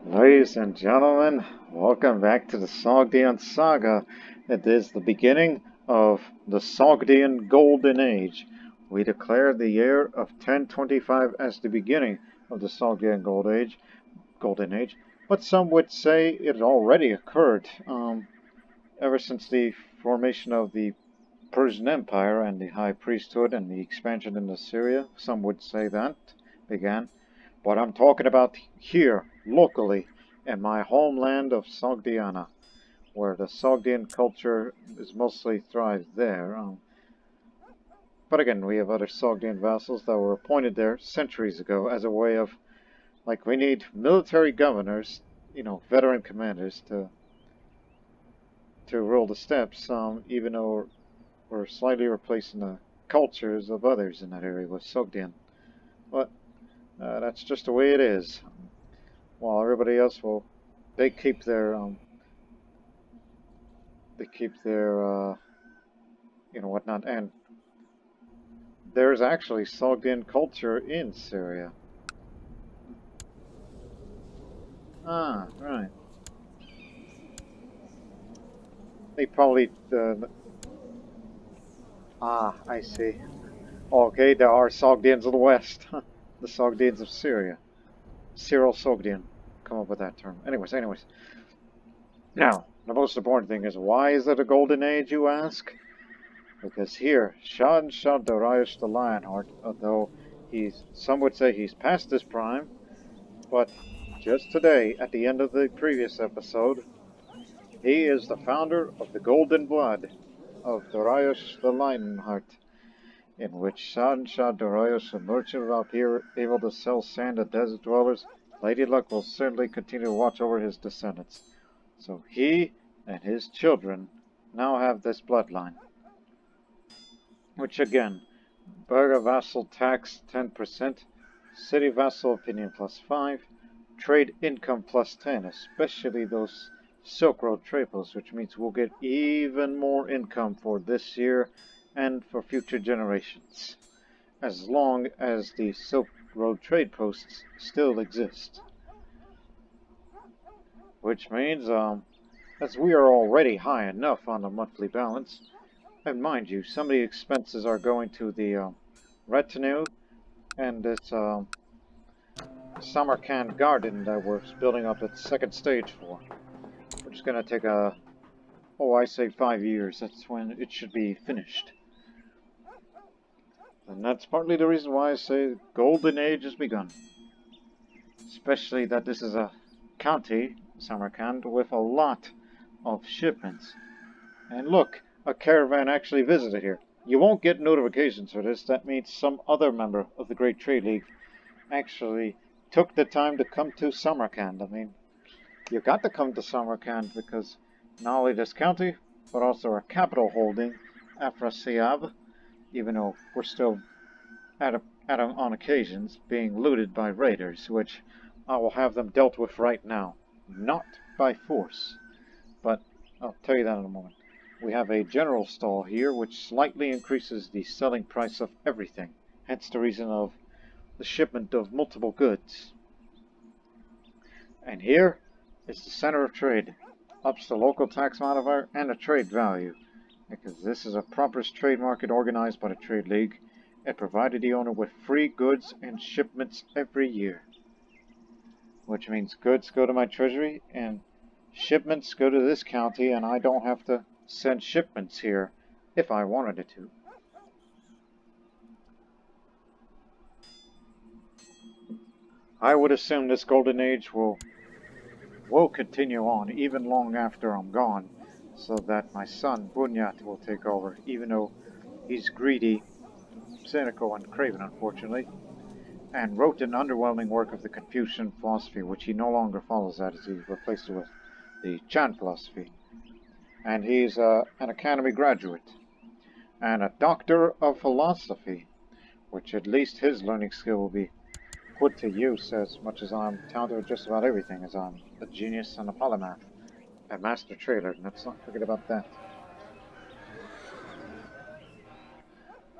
Ladies and gentlemen, welcome back to the Sogdian Saga. It is the beginning of the Sogdian Golden Age. We declare the year of 1025 as the beginning of the Sogdian Golden Age, but some would say it already occurred ever since the formation of the Persian Empire and the High Priesthood and the expansion into Syria. Some would say that began. But I'm talking about here, locally, in my homeland of Sogdiana, where the Sogdian culture is mostly thrives there. But again, we have other Sogdian vassals that were appointed there centuries ago as a way of, like, we need military governors, veteran commanders to rule the steppes, even though we're slightly replacing the cultures of others in that area with Sogdian. But that's just the way it is. While everybody else they keep their whatnot, and there's actually Sogdian culture in Syria. Ah, right. They probably I see. Okay, there are Sogdians of the West, the Sogdians of Syria. Cyril Sogdian, come up with that term. Anyways. Now, the most important thing is, why is it a golden age, you ask? Because here, Shahanshah Dariush the Lionheart, although some would say he's past his prime, but just today, at the end of the previous episode, he is the founder of the Golden Blood of Dariush the Lionheart, in which Shahanshah Dariush, a merchant of Alpir, able to sell sand to desert dwellers, Lady Luck will certainly continue to watch over his descendants. So he and his children now have this bloodline. Which again, Burger vassal tax 10%, city vassal opinion plus 5, trade income plus 10, especially those Silk Road trade posts, which means we'll get even more income for this year and for future generations, as long as the Silk Road trade posts still exist. Which means, as we are already high enough on the monthly balance, and mind you, some of the expenses are going to the retinue and this Samarkand garden that we're building up its second stage for, which is going to take I say 5 years. That's when it should be finished. And that's partly the reason why I say Golden Age has begun. Especially that this is a county, Samarkand, with a lot of shipments. And look, a caravan actually visited here. You won't get notifications for this. That means some other member of the Great Trade League actually took the time to come to Samarkand. I mean, you got to come to Samarkand because not only this county, but also our capital holding, Afrasiab, even though we're still on occasions being looted by raiders, which I will have them dealt with right now. Not by force, but I'll tell you that in a moment. We have a general stall here, which slightly increases the selling price of everything, hence the reason of the shipment of multiple goods. And here is the center of trade, ups the local tax modifier and the trade value, because this is a proper trade market organized by the Trade League. It provided the owner with free goods and shipments every year, which means goods go to my treasury and shipments go to this county, and I don't have to send shipments here if I wanted it to. I would assume this golden age will continue on even long after I'm gone, so that my son Bunyat will take over, even though he's greedy, cynical, and craven, unfortunately, and wrote an underwhelming work of the Confucian philosophy, which he no longer follows that as he replaced it with the Chan philosophy. And he's an academy graduate and a doctor of philosophy, which at least his learning skill will be put to use, as much as I'm talented with just about everything, as I'm a genius and a polymath, a master trader, and let's not forget about that.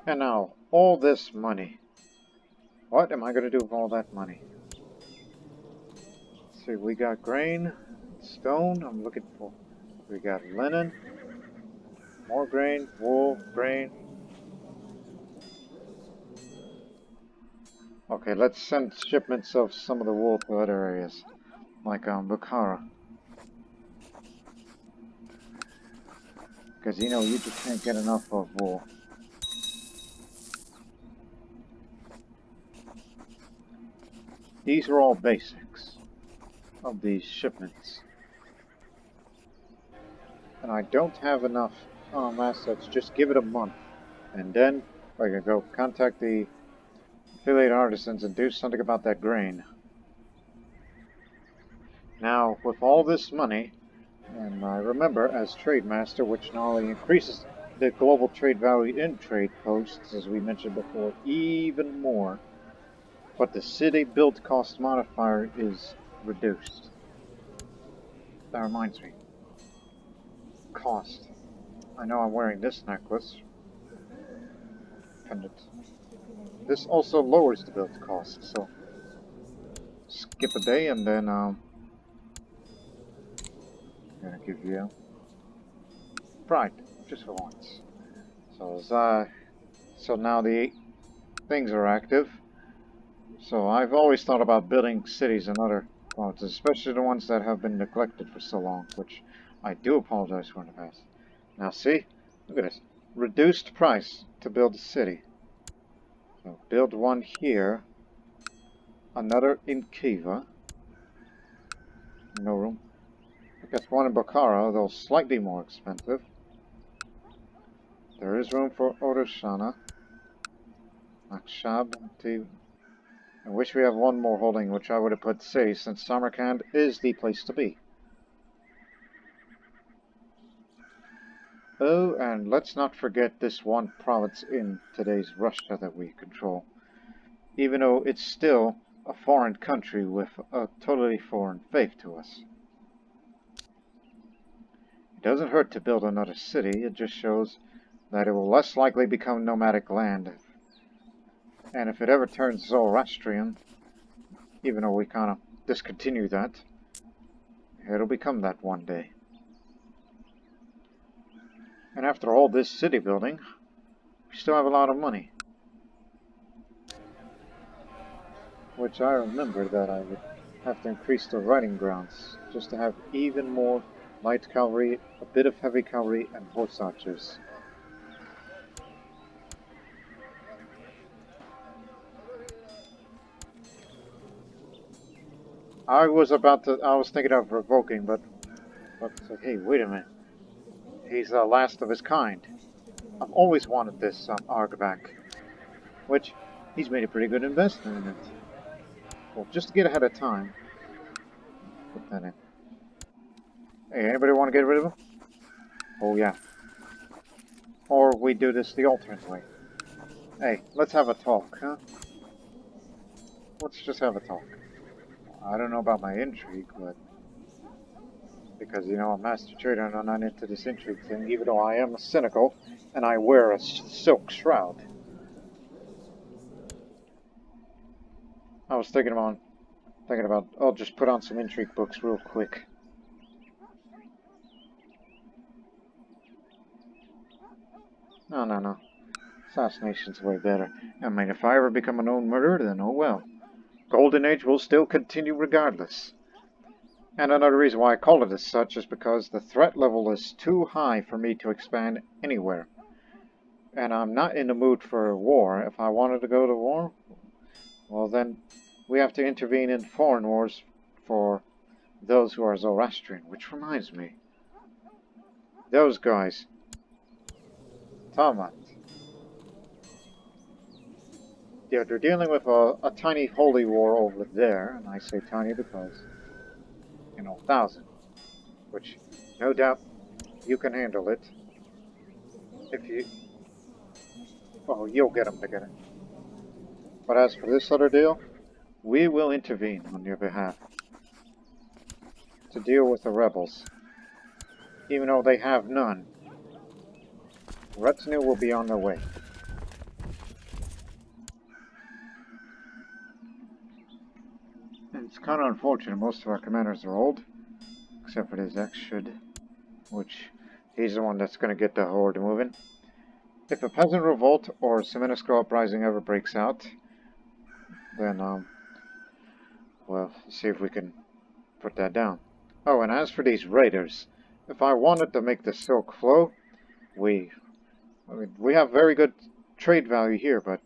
And now, all this money. What am I going to do with all that money? see, we got grain, stone, I'm looking for. We got linen, more grain, wool, grain. Okay, let's send shipments of some of the wool to other areas, like Bukhara. Because, you know, you just can't get enough of wool. These are all basics of these shipments. And I don't have enough assets, just give it a month. And then I can go contact the affiliate artisans and do something about that grain. Now, with all this money, and I remember as trade master, which not only increases the global trade value in trade posts, as we mentioned before, even more, but the city build cost modifier is reduced. That reminds me. Cost. I know I'm wearing this necklace. Pendant. This also lowers the build cost, so skip a day and then I'm gonna give you pride, just for once. So now the things are active. So I've always thought about building cities in other provinces, especially the ones that have been neglected for so long, which I do apologize for in the past. Now see, look at this. Reduced price to build a city. So build one here, another in Kiva. No room. I guess one in Bukhara, though slightly more expensive. There is room for Odoshana. Akshab. I wish we have one more holding, which I would have put city, since Samarkand is the place to be. Oh, and let's not forget this one province in today's Russia that we control. Even though it's still a foreign country with a totally foreign faith to us. It doesn't hurt to build another city, it just shows that it will less likely become nomadic land. And if it ever turns Zoroastrian, even though we kind of discontinue that, it'll become that one day. And after all this city building, we still have a lot of money. Which I remember that I would have to increase the riding grounds, just to have even more light cavalry, a bit of heavy cavalry, and horse archers. I was thinking of revoking, but it's like, hey, wait a minute. He's the last of his kind. I've always wanted this Arg back. Which, he's made a pretty good investment in it. Well, just to get ahead of time, put that in. Hey, anybody want to get rid of him? Oh, yeah. Or we do this the alternate way. Hey, let's have a talk, huh? Let's just have a talk. I don't know about my intrigue, but... Because, you know, I'm master trader and I'm not into this intrigue thing, even though I am cynical, and I wear a silk shroud. I was thinking about, I'll just put on some intrigue books real quick. No. Assassination's way better. I mean, if I ever become a known murderer, then oh well. Golden Age will still continue regardless. And another reason why I call it as such is because the threat level is too high for me to expand anywhere. And I'm not in the mood for war. If I wanted to go to war, well then we have to intervene in foreign wars for those who are Zoroastrian. Which reminds me, those guys, Tamat, yeah, they're dealing with a tiny holy war over there, and I say tiny because, you know, 1,000, which no doubt you can handle it. If you, well, you'll get them together. But as for this other deal, we will intervene on your behalf to deal with the rebels. Even though they have none, retinue will be on their way. And it's kind of unfortunate. Most of our commanders are old, except for this Exshud, which he's the one that's going to get the horde moving. If a peasant revolt or Seminuscro uprising ever breaks out, then, well, see if we can put that down. Oh, and as for these raiders, if I wanted to make the silk flow, I mean, we have very good trade value here, but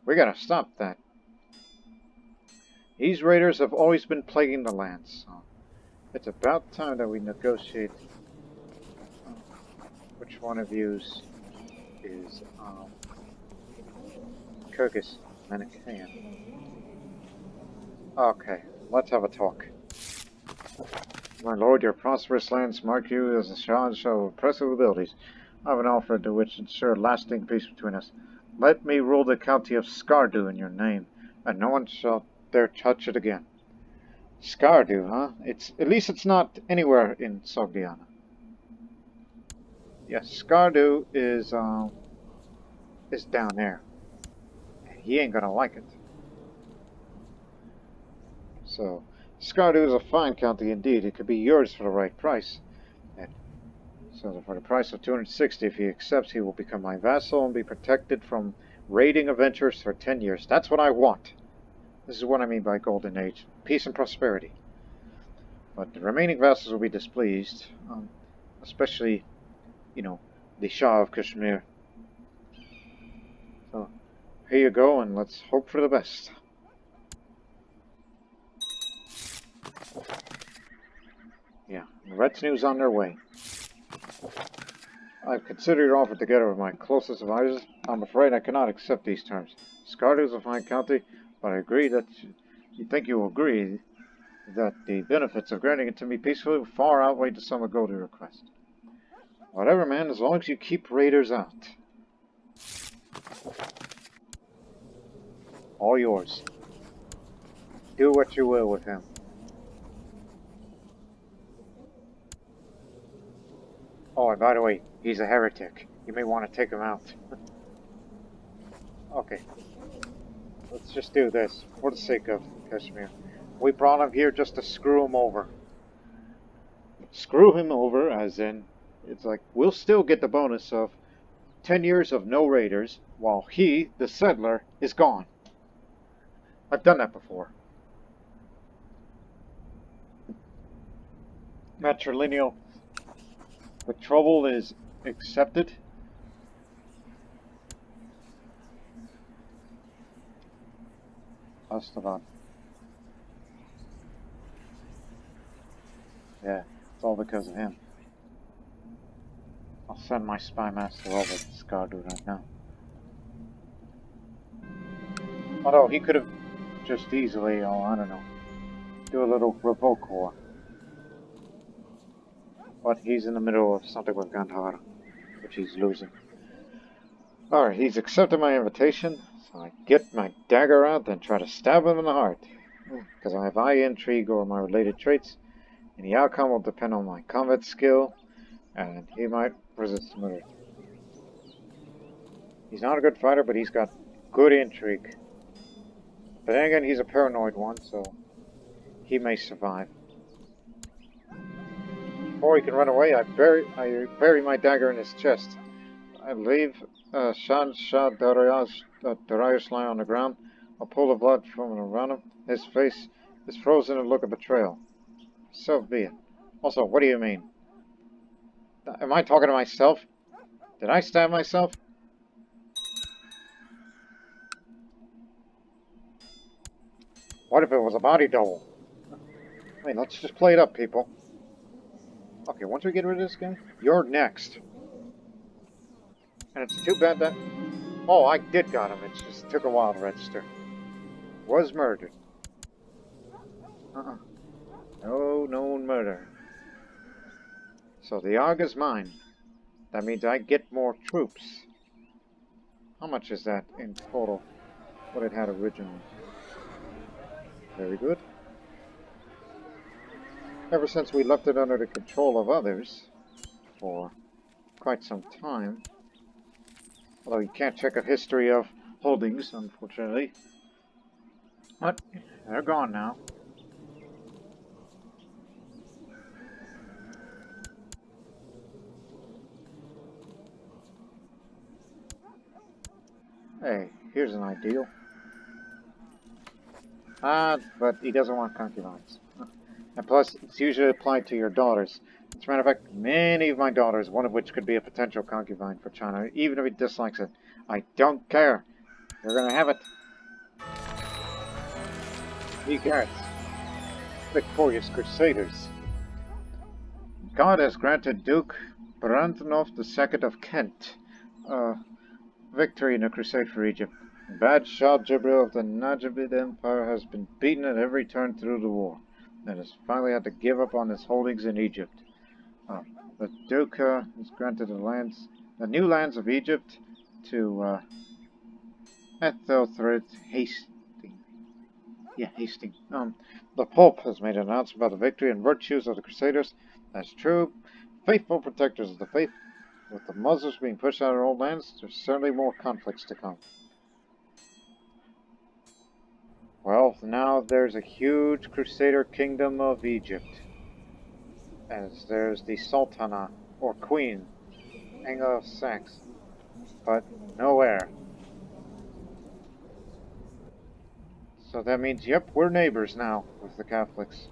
we gotta stop that. These raiders have always been plaguing the lands, so it's about time that we negotiate. Which one of yous is, Kyrgyz? Manichaean. Okay, let's have a talk. My lord, your prosperous lands mark you as a Shahanshah of impressive abilities. I have an offer to which ensure lasting peace between us. Let me rule the county of Skardu in your name, and no one shall dare touch it again. Skardu, huh? At least it's not anywhere in Sogdiana. Yes, Skardu is down there. And he ain't gonna like it. So, Skardu is a fine county indeed. It could be yours for the right price. And so for the price of 260, if he accepts, he will become my vassal and be protected from raiding adventurers for 10 years. That's what I want. This is what I mean by Golden Age. Peace and prosperity. But the remaining vassals will be displeased. Especially, you know, the Shah of Kashmir. So, here you go, and let's hope for the best. Yeah, retinue's on their way. I've considered your offer together with my closest advisors. I'm afraid I cannot accept these terms. Skardu is a fine county, but I agree that you think you will agree that the benefits of granting it to me peacefully far outweigh the sum of gold you request. Whatever, man, as long as you keep raiders out. All yours. Do what you will with him. Oh, and by the way, he's a heretic. You may want to take him out. Okay. Let's just do this, for the sake of Kashmir. We brought him here just to screw him over. Screw him over, as in, it's like, we'll still get the bonus of 10 years of no raiders, while he, the settler, is gone. I've done that before. Matrilineal betrothal is accepted. Astavan. Yeah, it's all because of him. I'll send my spy master over to Skardu right now. Although he could have just easily, oh, I don't know, do a little revoke war. But he's in the middle of something with Gandhara, which he's losing. Alright, he's accepted my invitation, so I get my dagger out and try to stab him in the heart. Because I have eye intrigue or my related traits, and the outcome will depend on my combat skill, and he might resist murder. He's not a good fighter, but he's got good intrigue. But then again, he's a paranoid one, so he may survive. Before he can run away, I bury my dagger in his chest. I leave Shahanshah Dariush lying on the ground. I'll pull the blood from around him. His face is frozen in a look of betrayal. So be it. Also, what do you mean? Am I talking to myself? Did I stab myself? What if it was a body double? I mean, let's just play it up, people. Okay, once we get rid of this guy, you're next. And it's too bad that... Oh, I did got him. It just took a while to register. Was murdered. No known murder. So the AUG is mine. That means I get more troops. How much is that in total? What it had originally. Very good. Ever since we left it under the control of others for quite some time. Although you can't check a history of holdings, unfortunately. But they're gone now. Hey, here's an ideal. Ah, but he doesn't want concubines. And plus, it's usually applied to your daughters. As a matter of fact, many of my daughters, one of which could be a potential concubine for China, even if he dislikes it. I don't care. You're gonna have it. Ye gods, victorious crusaders. God has granted Duke Brandonov II of Kent victory in a crusade for Egypt. Bad Shah Jibril of the Najibid Empire has been beaten at every turn through the war, and has finally had to give up on his holdings in Egypt. The Duke has granted the new lands of Egypt to Ethelthred Hastings. Yeah, Hastings. The Pope has made an announcement about the victory and virtues of the Crusaders as true, faithful protectors of the faith. With the Muslims being pushed out of their old lands, there's certainly more conflicts to come. Well, now there's a huge Crusader kingdom of Egypt, as there's the Sultana, or Queen, Anglo-Saxon, but no heir. So that means, yep, we're neighbors now with the Catholics.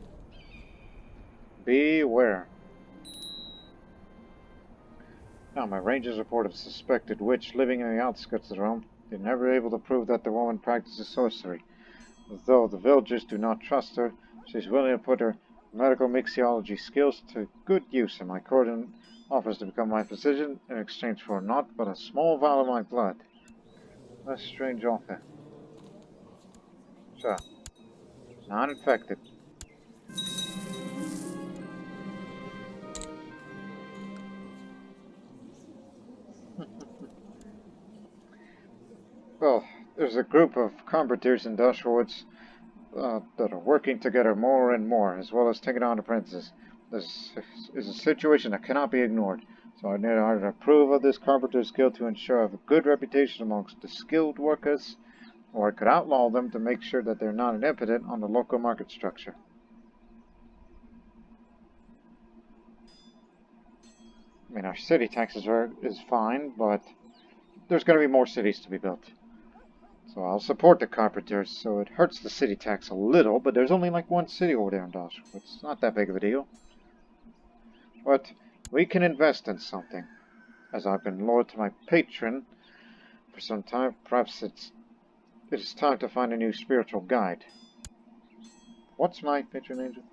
Beware. Now, my rangers report of a suspected witch living in the outskirts of the realm. They're never able to prove that the woman practices sorcery. Though the villagers do not trust her, she's willing to put her medical mixology skills to good use, and my court offers to become my physician in exchange for naught but a small vial of my blood. A strange offer. So, not infected. Well, there's a group of combatants in Dashwoods that are working together more and more, as well as taking on apprentices. This is a situation that cannot be ignored, so I need to approve of this carpenter's guild to ensure I have a good reputation amongst the skilled workers, or I could outlaw them to make sure that they're not an impediment on the local market structure. I mean, our city taxes is fine, but there's going to be more cities to be built. So I'll support the carpenters, so it hurts the city tax a little, but there's only like one city over there in Dashwood. It's not that big of a deal. But we can invest in something. As I've been loyal to my patron for some time, perhaps it is time to find a new spiritual guide. What's my patron angel?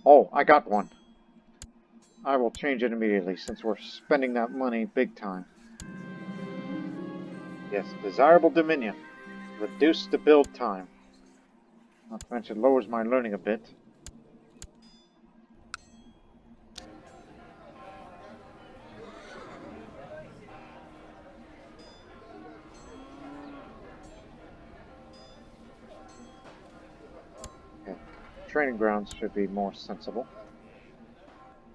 Oh, I got one. I will change it immediately, since we're spending that money big time. Yes, desirable dominion. Reduce the build time. Not to mention lowers my learning a bit. Okay. Training grounds should be more sensible.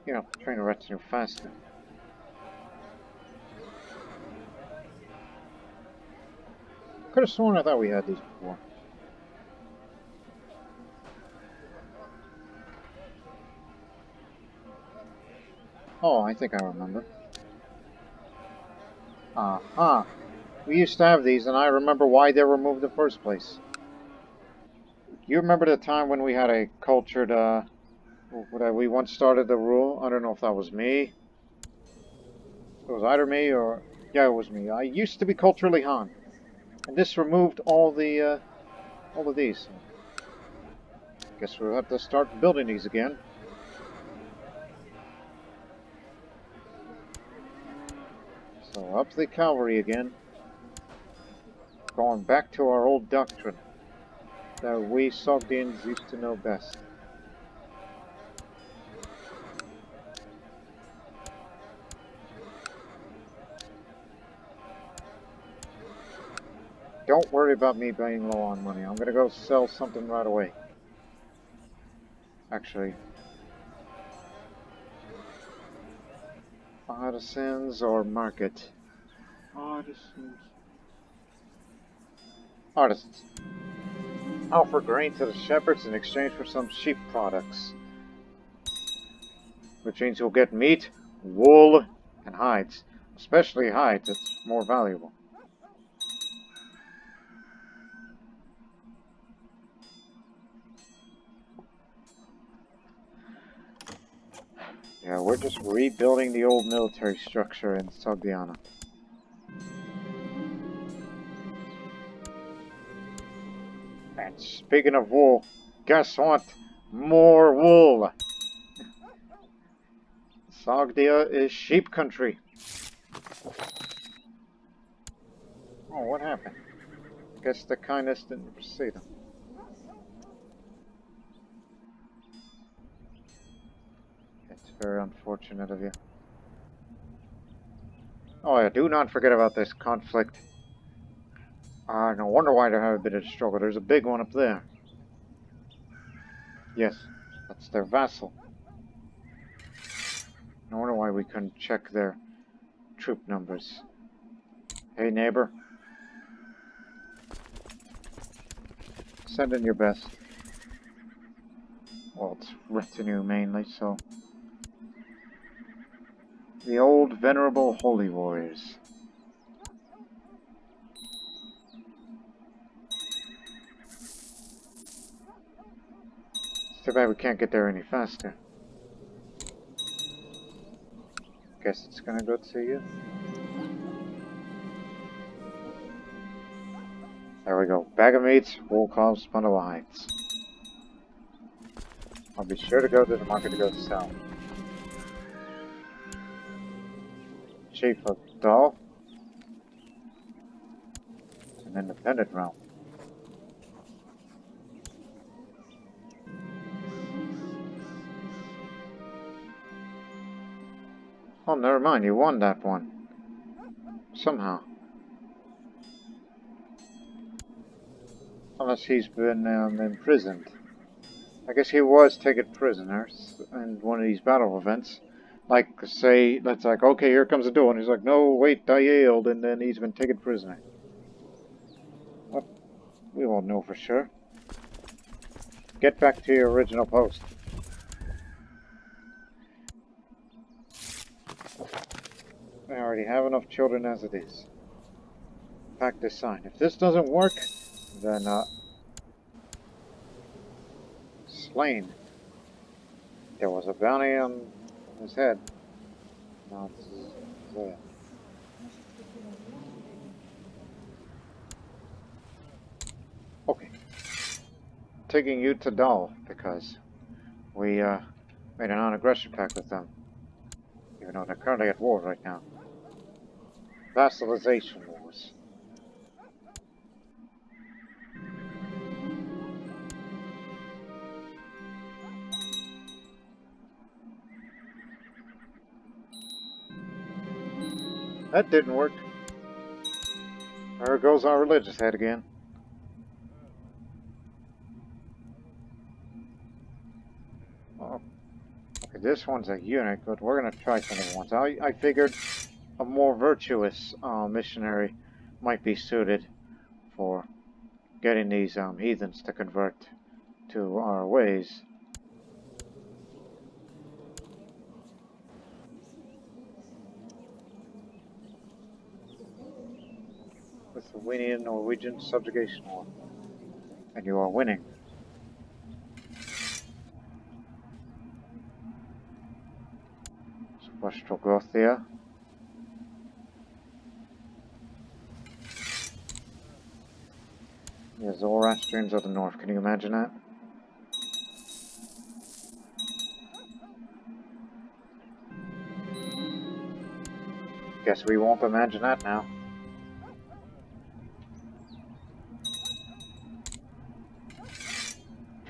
You know, train a retinue faster. Could have sworn I thought we had these before. Oh, I think I remember. Aha! We used to have these, and I remember why they were removed in the first place. You remember the time when we had a cultured, we once started the rule? I don't know if that was me. It was either me or... Yeah, it was me. I used to be culturally Han. And this removed all of these. Guess we'll have to start building these again. So up the cavalry again. Going back to our old doctrine that we Sogdians used to know best. Don't worry about me being low on money. I'm gonna go sell something right away. Actually, artisans or market? Artisans. Artisans. Offer grain to the shepherds in exchange for some sheep products. Which means you'll get meat, wool, and hides. Especially hides, it's more valuable. Yeah, we're just rebuilding the old military structure in Sogdiana. And speaking of wool, guess what? More wool! Sogdia is sheep country. Oh, what happened? Guess the kindness didn't precede him. It's very unfortunate of you. Oh yeah, do not forget about this conflict. No wonder why they're having a bit of a struggle. There's a big one up there. Yes, that's their vassal. No wonder why we couldn't check their troop numbers. Hey neighbor. Send in your best. Well, it's retinue mainly, so... The old venerable holy warriors. It's too bad we can't get there any faster. Guess it's gonna go to you. There we go. Bag of meats, wool cloths, bundle of hides. I'll be sure to go to the market to go south. Chief of Dal. It's an independent realm. Oh, never mind. You won that one. Somehow. Unless he's been imprisoned. I guess he was taken prisoner in one of these battle events. Like, say, that's like, okay, here comes the duel. And he's like, no, wait, I yield. And then he's been taken prisoner. Well, we won't know for sure. Get back to your original post. I already have enough children as it is. Pact is signed. If this doesn't work, then, slain. There was a bounty on his head. Now it's there. Okay. Taking you to Dal because we made a non-aggression pact with them. Even though they're currently at war right now. Vassalization wars. That didn't work. There goes our religious head again. Oh, okay, this one's a eunuch, but we're gonna try some other ones. I figured a more virtuous missionary might be suited for getting these heathens to convert to our ways. Lithuanian Norwegian subjugation war. And you are winning. Ostrogothia. The Zoroastrians of the north. Can you imagine that? Guess we won't imagine that now.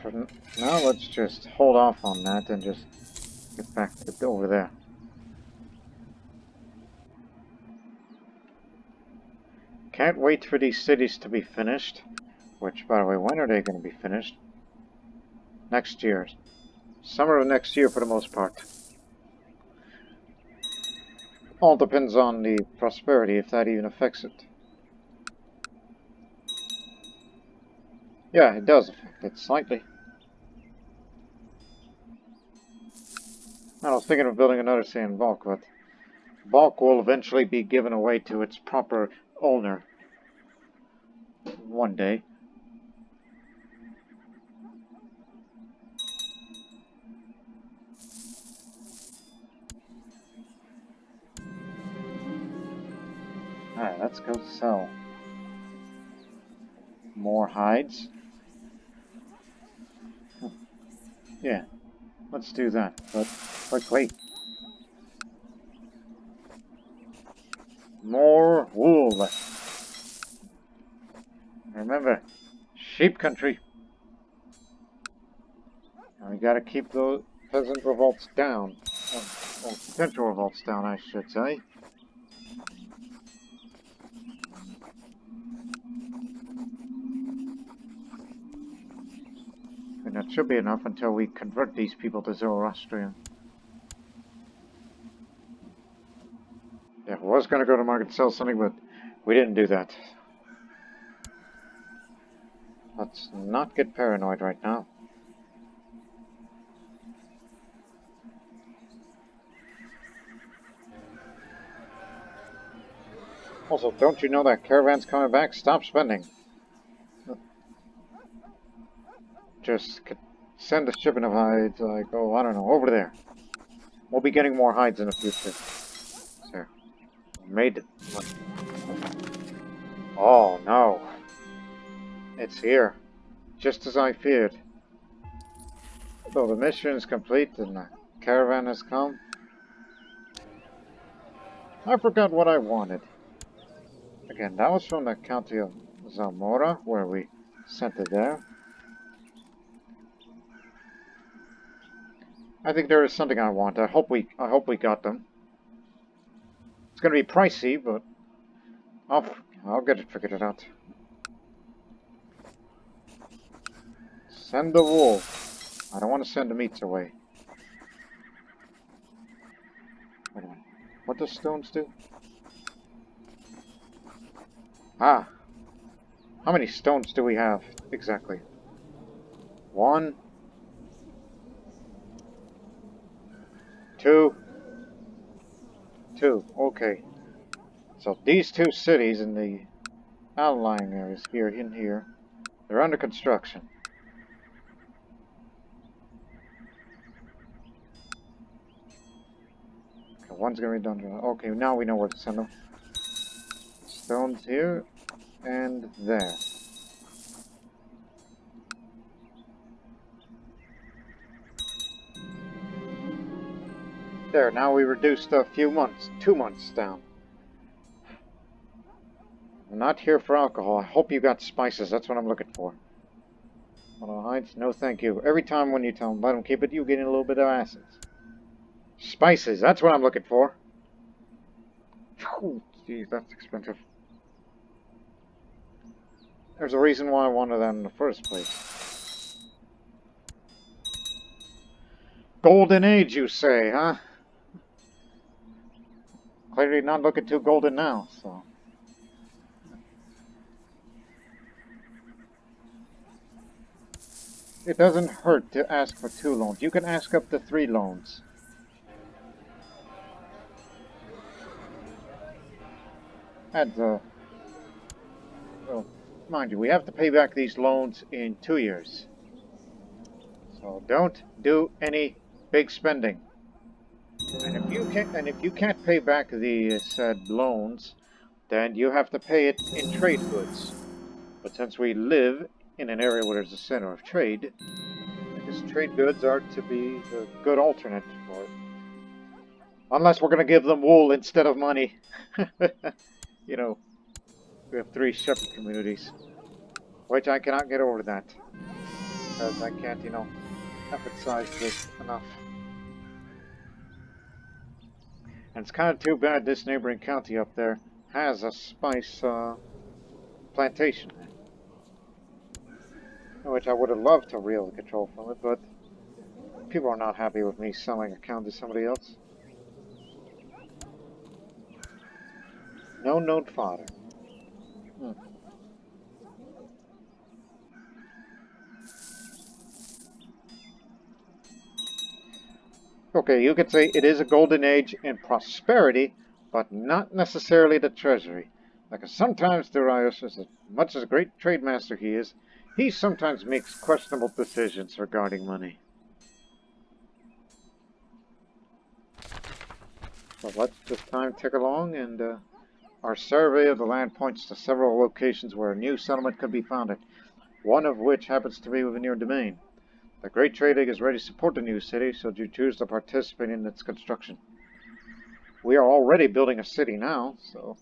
For now, let's just hold off on that and just get back to over there. Can't wait for these cities to be finished. Which, by the way, when are they going to be finished? Next year. Summer of next year for the most part. All depends on the prosperity, if that even affects it. Yeah, it does affect it slightly. I was thinking of building another city in Bulk, but Bulk will eventually be given away to its proper owner. One day. Let's go sell more hides. Yeah, let's do that, but quickly. More wool. Remember, sheep country. And we gotta keep those peasant revolts down. Or potential revolts down, I should say. And that should be enough until we convert these people to Zoroastrian. Yeah, I was gonna go to market and sell something, but we didn't do that. Let's not get paranoid right now. Also, don't you know that caravan's coming back? Stop spending. Just send a shipment of hides, like, oh, I don't know, over there. We'll be getting more hides in the future. There. Made it. Oh, no. It's here. Just as I feared. So the mission is complete and the caravan has come. I forgot what I wanted. Again, that was from the county of Zamora, where we sent it there. I think there is something I want. I hope we got them. It's gonna be pricey, but I'll get it figured out. Send the wool. I don't want to send the meats away. Wait a minute. What does stones do? Ah. How many stones do we have exactly? 1, 2, 2. Okay. So these two cities in the outlying areas here in here, they're under construction. Okay, one's gonna be done. Okay, now we know where to send them. Stones here and there. There, now we reduced a few months, 2 months down. I'm not here for alcohol. I hope you got spices. That's what I'm looking for. Auto hides? No, thank you. Every time when you tell them let them keep it, you get in a little bit of acids. Spices. That's what I'm looking for. Jeez, that's expensive. There's a reason why I wanted that in the first place. Golden Age, you say, huh? Clearly not looking too golden now, so... It doesn't hurt to ask for 2 loans. You can ask up to 3 loans. And, well, mind you, we have to pay back these loans in 2 years. So don't do any big spending. And if you can't pay back the said loans, then you have to pay it in trade goods. But since we live in an area where there's a center of trade, I guess trade goods are to be the good alternate for it. Unless we're going to give them wool instead of money. You know, we have 3 shepherd communities. Which I cannot get over that. Because I can't, you know, emphasize this enough. And it's kind of too bad this neighboring county up there has a spice plantation. Which I would have loved to wield control from it, but people are not happy with me selling a county to somebody else. No known father. Okay, you could say it is a golden age in prosperity, but not necessarily the treasury. Like sometimes Dariush, as much as a great trade master he is, he sometimes makes questionable decisions regarding money. So let's just time tick along and Our survey of the land points to several locations where a new settlement could be founded, one of which happens to be within your domain. The Great Trade League is ready to support the new city, should you choose to participate in its construction. We are already building a city now, so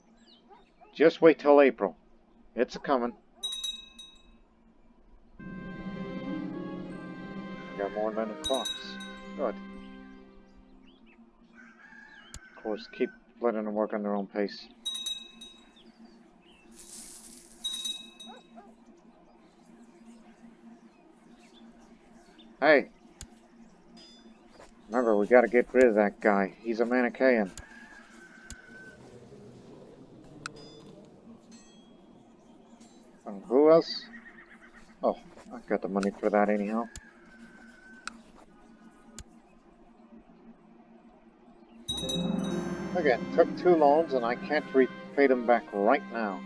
just wait till April. It's a-coming. We got more men and crops. Good. Of course, keep letting them work on their own pace. Hey! Remember, we gotta get rid of that guy. He's a Manichaean. Who else? Oh, I got the money for that anyhow. Again, took 2 loans and I can't repay them back right now.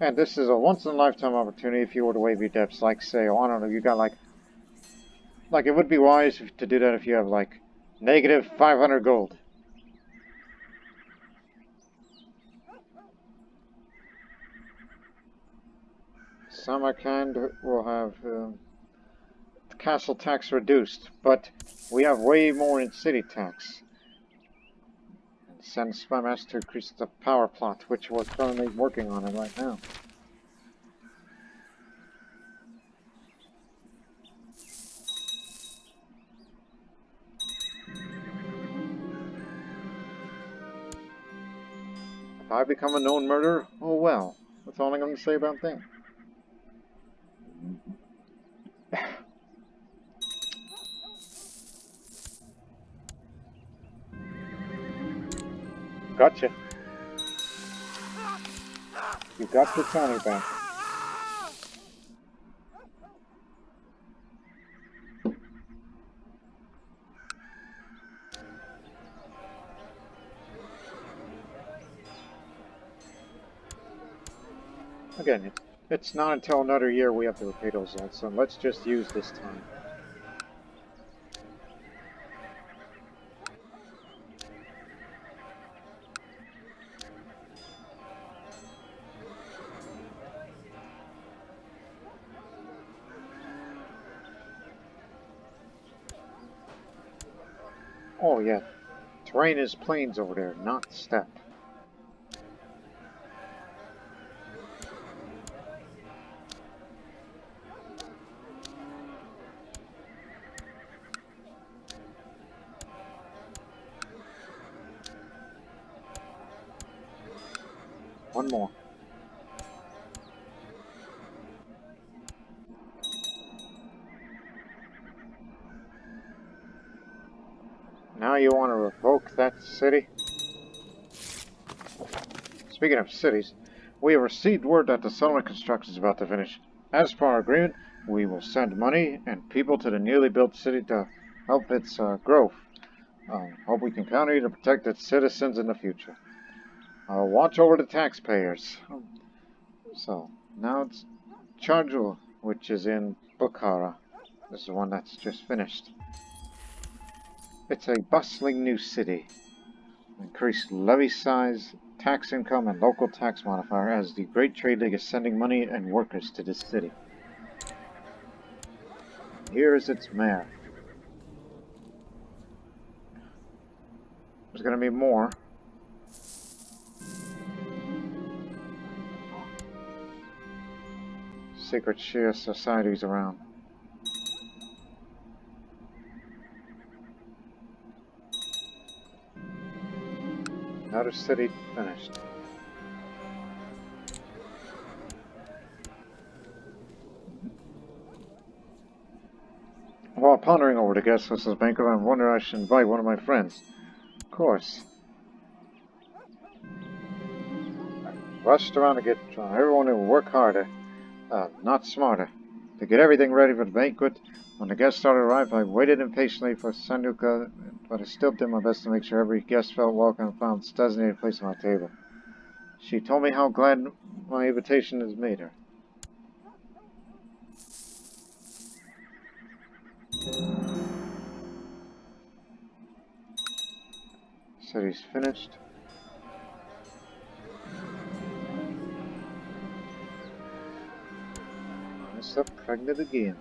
And this is a once-in-a-lifetime opportunity if you were to waive your debts. Like, say, oh, I don't know, you got like it would be wise to do that if you have like negative 500 gold. Samarkand will have castle tax reduced, but we have way more in city tax. And send Spy Master to increase the power plot, which we're currently working on it right now. If I become a known murderer, oh well. That's all I'm going to say about that. Gotcha. You got your Tony back. Again, it's not until another year we have to repay those loans, so let's just use this time. Oh yeah, terrain is plains over there, not steppe. One more. Now you want to revoke that city? Speaking of cities, we have received word that the settlement construction is about to finish. As per our agreement, we will send money and people to the newly built city to help its growth. Hope we can count on you to protect its citizens in the future. Watch over the taxpayers. So, now it's Charjul, which is in Bukhara. This is the one that's just finished. It's a bustling new city. Increased levy size, tax income, and local tax modifier as the Great Trade League is sending money and workers to this city. Here is its mayor. There's going to be more. Secret Shia societies around. Another city finished. While pondering over the guest list of banquet, I wonder I should invite one of my friends. Of course. I rushed around to get everyone to work harder, not smarter. To get everything ready for the banquet, when the guests started to arrive, I waited impatiently for Sanduka, but I still did my best to make sure every guest felt welcome and found a designated place on my table. She told me how glad my invitation has made her. City's finished. pregnant again.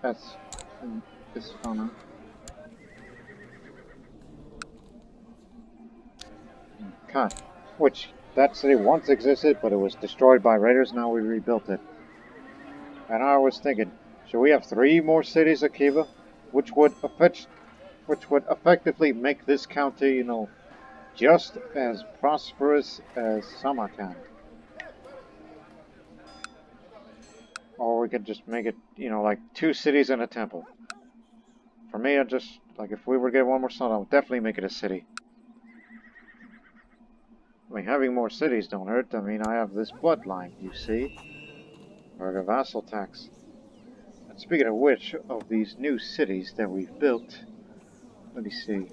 That's this fauna. God, which that city once existed, but it was destroyed by raiders. Now we rebuilt it. And I was thinking, should we have 3 more cities, Akiva, which would effectively make this county, you know, just as prosperous as Samarkand. Or we could just make it, you know, like 2 cities and a temple. For me, I'd just, like, if we were to get 1 more son, I would definitely make it a city. I mean, having more cities don't hurt. I mean, I have this bloodline, you see. Or the vassal tax. And speaking of which, of these new cities that we've built, let me see.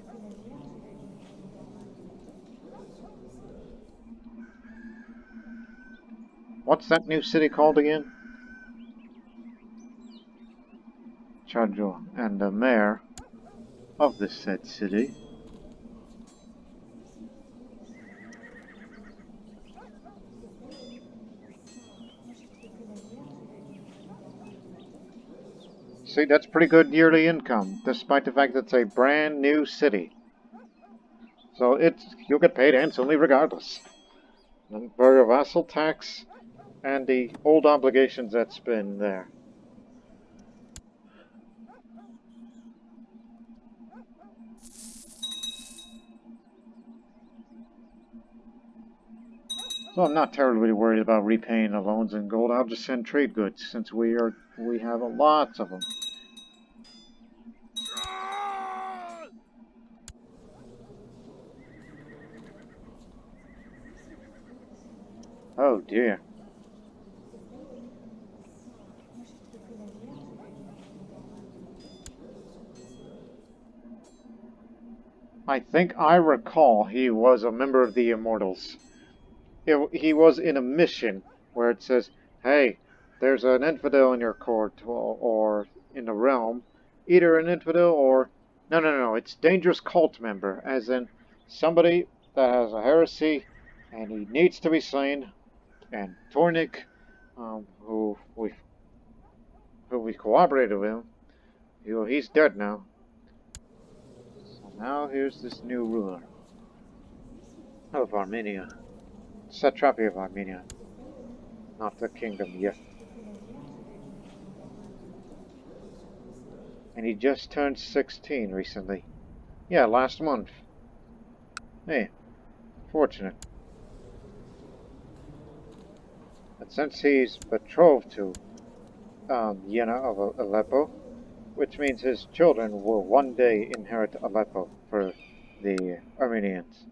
What's that new city called again? Chajo, and the mayor of the said city. See, that's pretty good yearly income, despite the fact that it's a brand new city. So you'll get paid handsomely regardless. And for your vassal tax and the old obligations that's been there. So I'm not terribly worried about repaying the loans in gold. I'll just send trade goods since we have lots of them. Oh dear. I think I recall he was a member of the Immortals. He was in a mission where it says, hey, there's an infidel in your court or in the realm. Either an infidel or... No, it's dangerous cult member, as in somebody that has a heresy and he needs to be slain. And Tornik, who we cooperated with him, he's dead now. So now here's this new ruler of Armenia. Satrapy of Armenia. Not the kingdom yet. And he just turned 16 recently. Yeah, last month. Hey, fortunate. But since he's betrothed to Yena of Aleppo, which means his children will one day inherit Aleppo for the Armenians.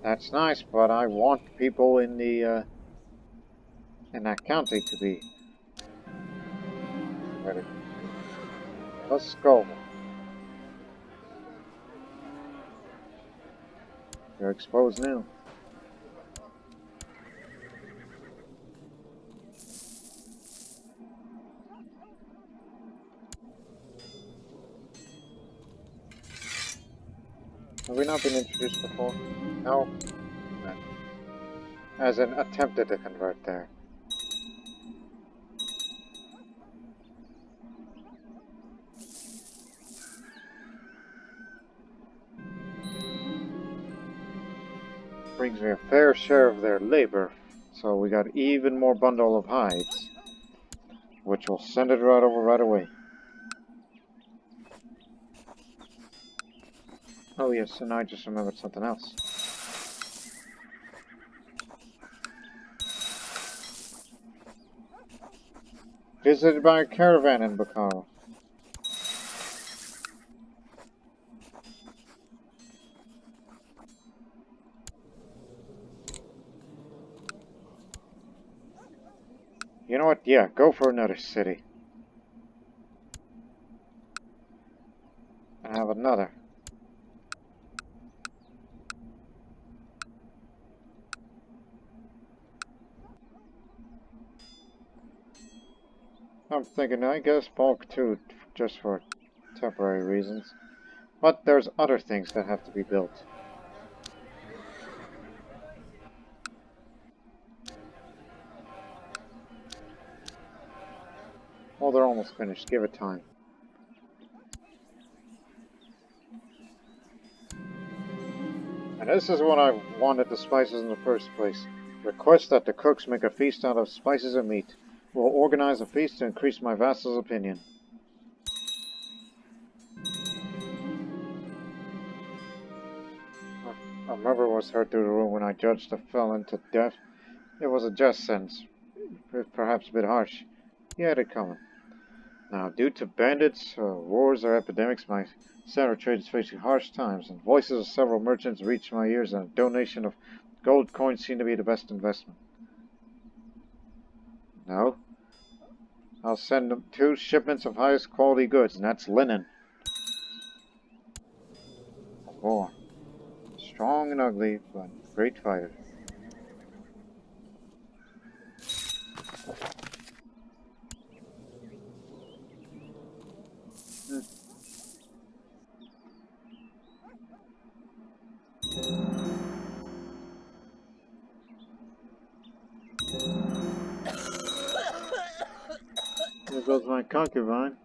That's nice, but I want people in the in that county to be ready. Let's go. You're exposed now. Have we not been introduced before? No? No. As in attempted to convert there. Brings me a fair share of their labor, so we got even more bundle of hides, which will send it right over right away. Oh yes, and I just remembered something else. Visited by a caravan in Bukhara. You know what? Yeah, go for another city. And have another. I'm thinking, I guess bulk too, just for temporary reasons. But there's other things that have to be built. Well, they're almost finished. Give it time. And this is what I wanted the spices in the first place. Request that the cooks make a feast out of spices and meat. We'll organize a feast to increase my vassal's opinion. A murmur was heard through the room when I judged the felon to death. It was a just sentence, perhaps a bit harsh. He had it coming. Now, due to bandits, wars, or epidemics, my center trade is facing harsh times, and voices of several merchants reached my ears, and a donation of gold coins seemed to be the best investment. No, I'll send them 2 shipments of highest quality goods, and that's linen. 4. Strong and ugly, but great fighter. There goes my concubine.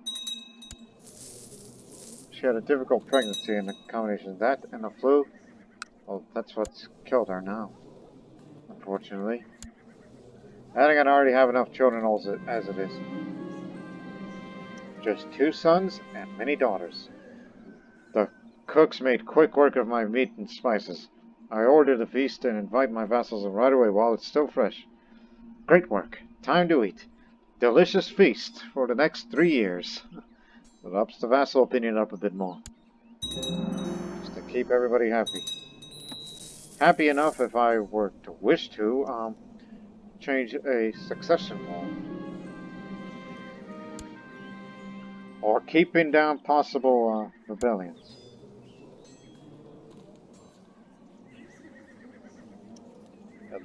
She had a difficult pregnancy, and the combination of that and the flu, well, that's what's killed her now, unfortunately. I think I already have enough children as it is. Just 2 sons and many daughters. The cooks made quick work of my meat and spices. I ordered a feast and invite my vassals right away while it's still fresh. Great work. Time to eat. Delicious feast for the next 3 years. It ups the vassal opinion up a bit more. Just to keep everybody happy. Happy enough if I were to wish to, change a succession law. Or keeping down possible, rebellions.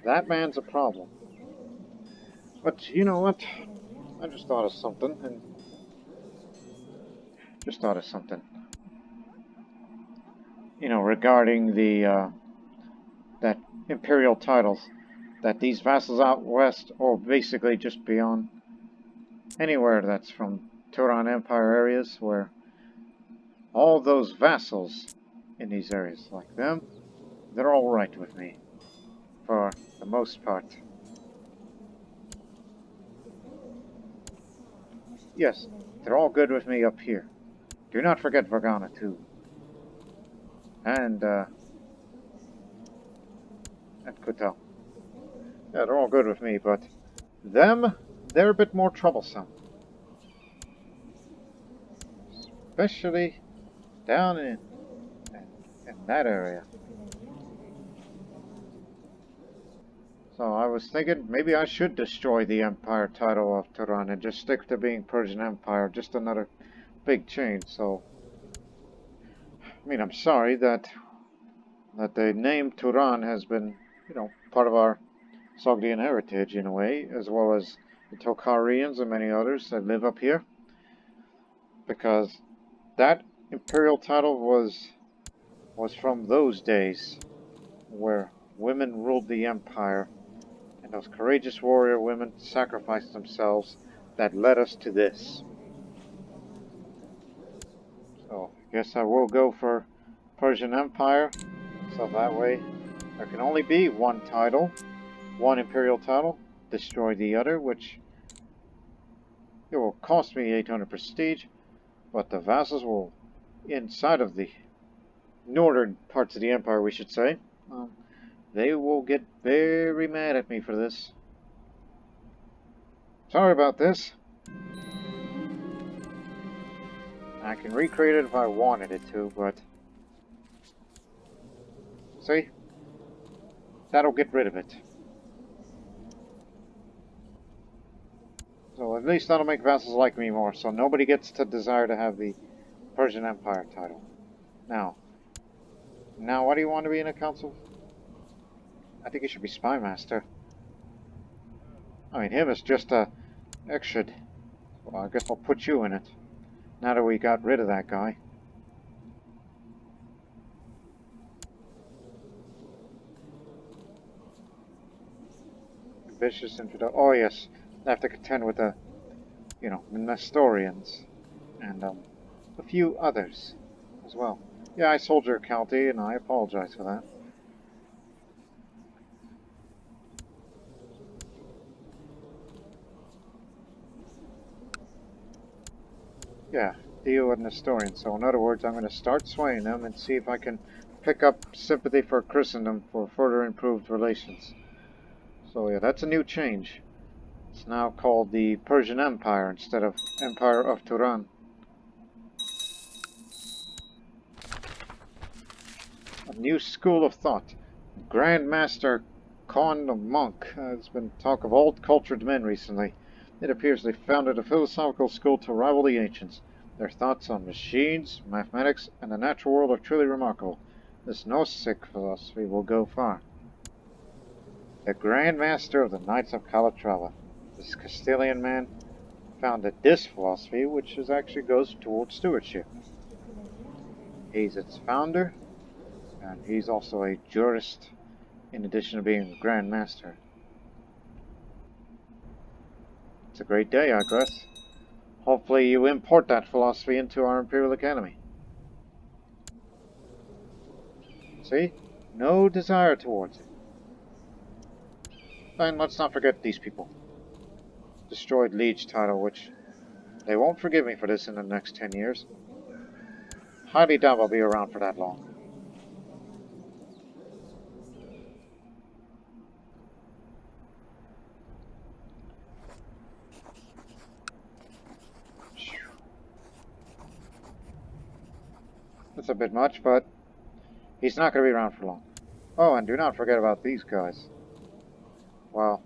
That man's a problem. But you know what? I just thought of something, You know, regarding the, that imperial titles, that these vassals out west, or basically just beyond, anywhere that's from Turan Empire areas, where all those vassals in these areas, like them, they're all right with me, for the most part. Yes, they're all good with me up here. Do not forget Vargana, too. And Kutel. Yeah, they're all good with me, but them, they're a bit more troublesome. Especially down in that area. So I was thinking maybe I should destroy the Empire title of Turan and just stick to being Persian Empire, just another big change. So, I mean, I'm sorry that the name Turan has been, you know, part of our Sogdian heritage in a way, as well as the Tokharians and many others that live up here. Because that imperial title was from those days where women ruled the empire, and those courageous warrior women sacrificed themselves that led us to this. So I guess I will go for Persian Empire, so that way there can only be one title, one imperial title, destroy the other, which it will cost me 800 prestige, but the vassals will, inside of the northern parts of the empire, we should say, they will get very mad at me for this. Sorry about this. I can recreate it if I wanted it to, but... See? That'll get rid of it. So at least that'll make vassals like me more, so nobody gets to desire to have the Persian Empire title. Now, what do you want to be in a council? I think he should be Spy Master. I mean, him is just a Exshid. Well, I guess I'll put you in it. Now that we got rid of that guy. Ambitious introduction. Oh yes, I have to contend with the, the Nestorians and a few others as well. Yeah, I sold your county, and I apologize for that. Yeah, deal with Nestorians. So in other words, I'm going to start swaying them and see if I can pick up sympathy for Christendom for further improved relations. So yeah, that's a new change. It's now called the Persian Empire instead of Empire of Turan. A new school of thought. Grand Master Khan the Monk has been talk of old cultured men recently. It appears they founded a philosophical school to rival the ancients. Their thoughts on machines, mathematics, and the natural world are truly remarkable. This Gnostic philosophy will go far. The Grand Master of the Knights of Calatrava, this Castilian man, founded this philosophy, which actually goes towards stewardship. He's its founder, and he's also a jurist, in addition to being a Grand Master. It's a great day, I guess. Hopefully you import that philosophy into our Imperial Academy. See? No desire towards it. And let's not forget these people. Destroyed Liege title, which they won't forgive me for this in the next 10 years. Highly doubt I'll be around for that long. That's a bit much, but he's not going to be around for long. Oh, and do not forget about these guys. Well,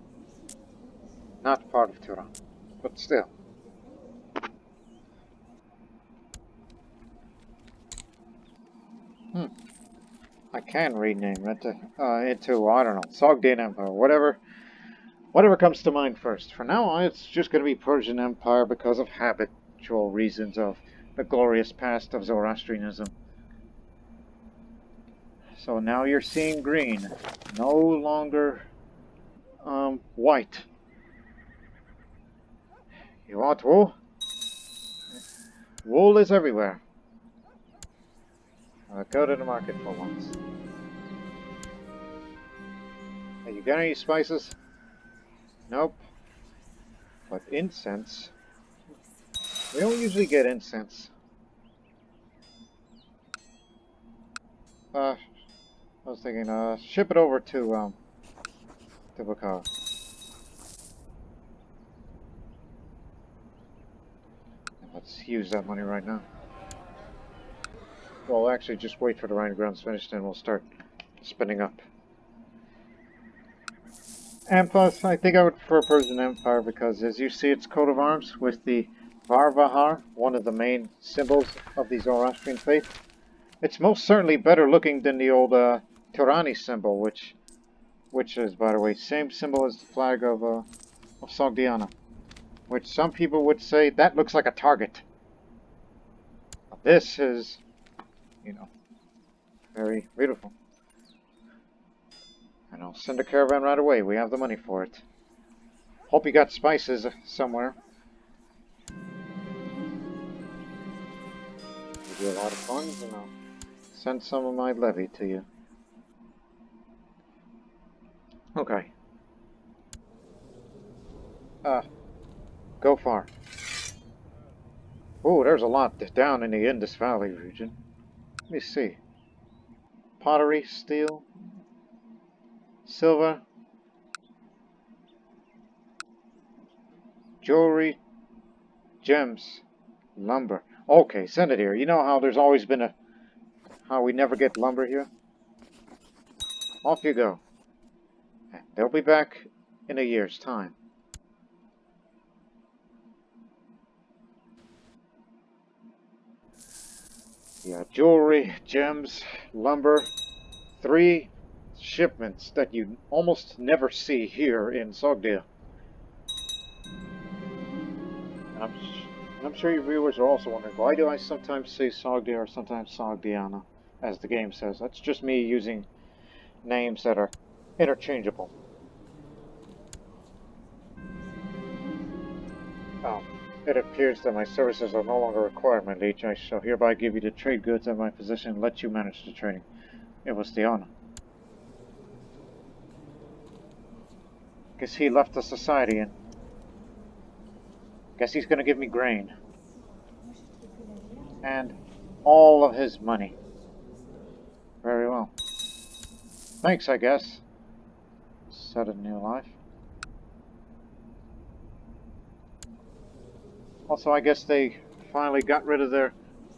not part of Turan, but still. I can rename it into, I don't know, Sogdian Empire, whatever comes to mind first. For now, it's just going to be Persian Empire because of habitual reasons of the glorious past of Zoroastrianism. So now you're seeing green, no longer white. You want wool? Wool is everywhere. Go to the market for once. Hey, you got any spices? Nope. But incense? We don't usually get incense. I was thinking, ship it over to Bukhara. Let's use that money right now. Well, actually, just wait for the Rhine grounds finished, and we'll start spinning up. And plus, I think I would prefer Persian Empire because, as you see, its coat of arms with the Varvahar, one of the main symbols of the Zoroastrian faith. It's most certainly better looking than the old Turani symbol, which is, by the way, same symbol as the flag of Sogdiana, which some people would say that looks like a target. This is, very beautiful. And I'll send a caravan right away. We have the money for it. Hope you got spices somewhere. Give you a lot of funds, and I'll send some of my levy to you. Okay. Go far. Oh, there's a lot down in the Indus Valley region. Let me see. Pottery, steel, silver, jewelry, gems, lumber. Okay, send it here. You know how there's always been how we never get lumber here? Off you go. They'll be back in a year's time. Yeah, jewelry, gems, lumber. 3 shipments that you almost never see here in Sogdia. And I'm sure your viewers are also wondering, why do I sometimes say Sogdia or sometimes Sogdiana, as the game says? That's just me using names that are interchangeable. Oh, it appears that my services are no longer required, my liege. I shall hereby give you the trade goods at my position and let you manage the trading. It was the honor. Guess he left the society and guess he's gonna give me grain. And all of his money. Very well. Thanks, I guess. Set a new life. Also, I guess they finally got rid of their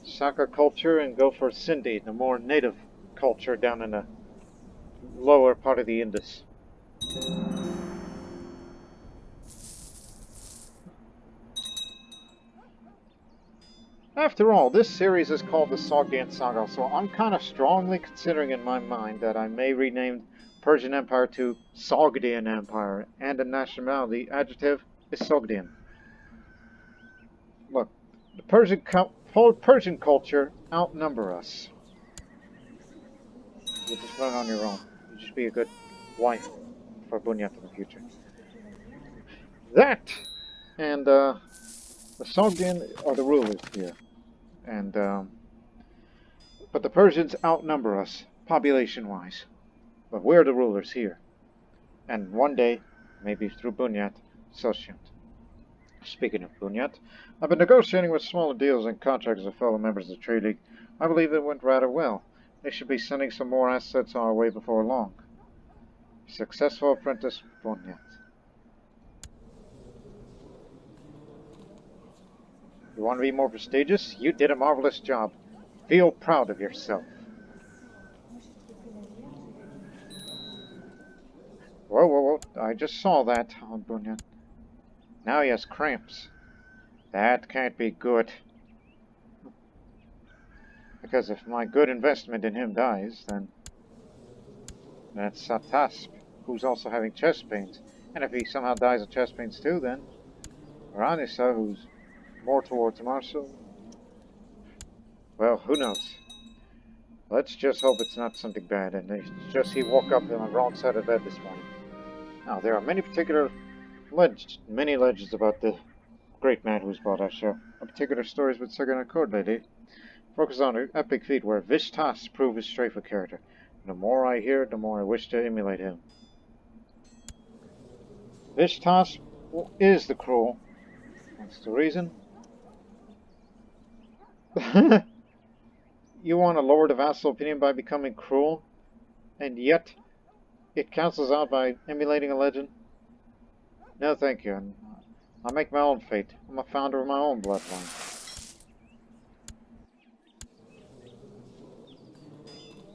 Saga culture and go for Sindhi, the more native culture down in the lower part of the Indus. After all, this series is called the Sogdian Saga, so I'm kind of strongly considering in my mind that I may rename Persian Empire to Sogdian Empire, and the nationality adjective is Sogdian. Look, the Persian culture outnumber us. You'll just learn on your own. You'll just be a good wife for Bunyat in the future. That! And, the Sogdian are the rulers here. And, but the Persians outnumber us, population-wise. But we're the rulers here. And one day, maybe through Bunyat, Soshyant. Speaking of Bunyat, I've been negotiating with smaller deals and contracts with fellow members of the Trade League. I believe it went rather well. They should be sending some more assets our way before long. Successful apprentice, Bunyat. You want to be more prestigious? You did a marvelous job. Feel proud of yourself. Whoa, whoa, whoa. I just saw that on Bunyat. Now he has cramps. That can't be good. Because if my good investment in him dies, then that's Satasp, who's also having chest pains. And if he somehow dies of chest pains too, then Ranisa, who's more towards martial. Well, who knows? Let's just hope it's not something bad, and it's just he woke up on the wrong side of bed this morning. Now, there are many legends about the great man who's bought our show. In particular stories with Sogdian Accord lately. Focus on an epic feat where Vishtas proved his straightforward character. And the more I hear, the more I wish to emulate him. Vishtas is the cruel. That's the reason. You want to lower the vassal opinion by becoming cruel, and yet it cancels out by emulating a legend? No, thank you. I'll make my own fate. I'm a founder of my own bloodline.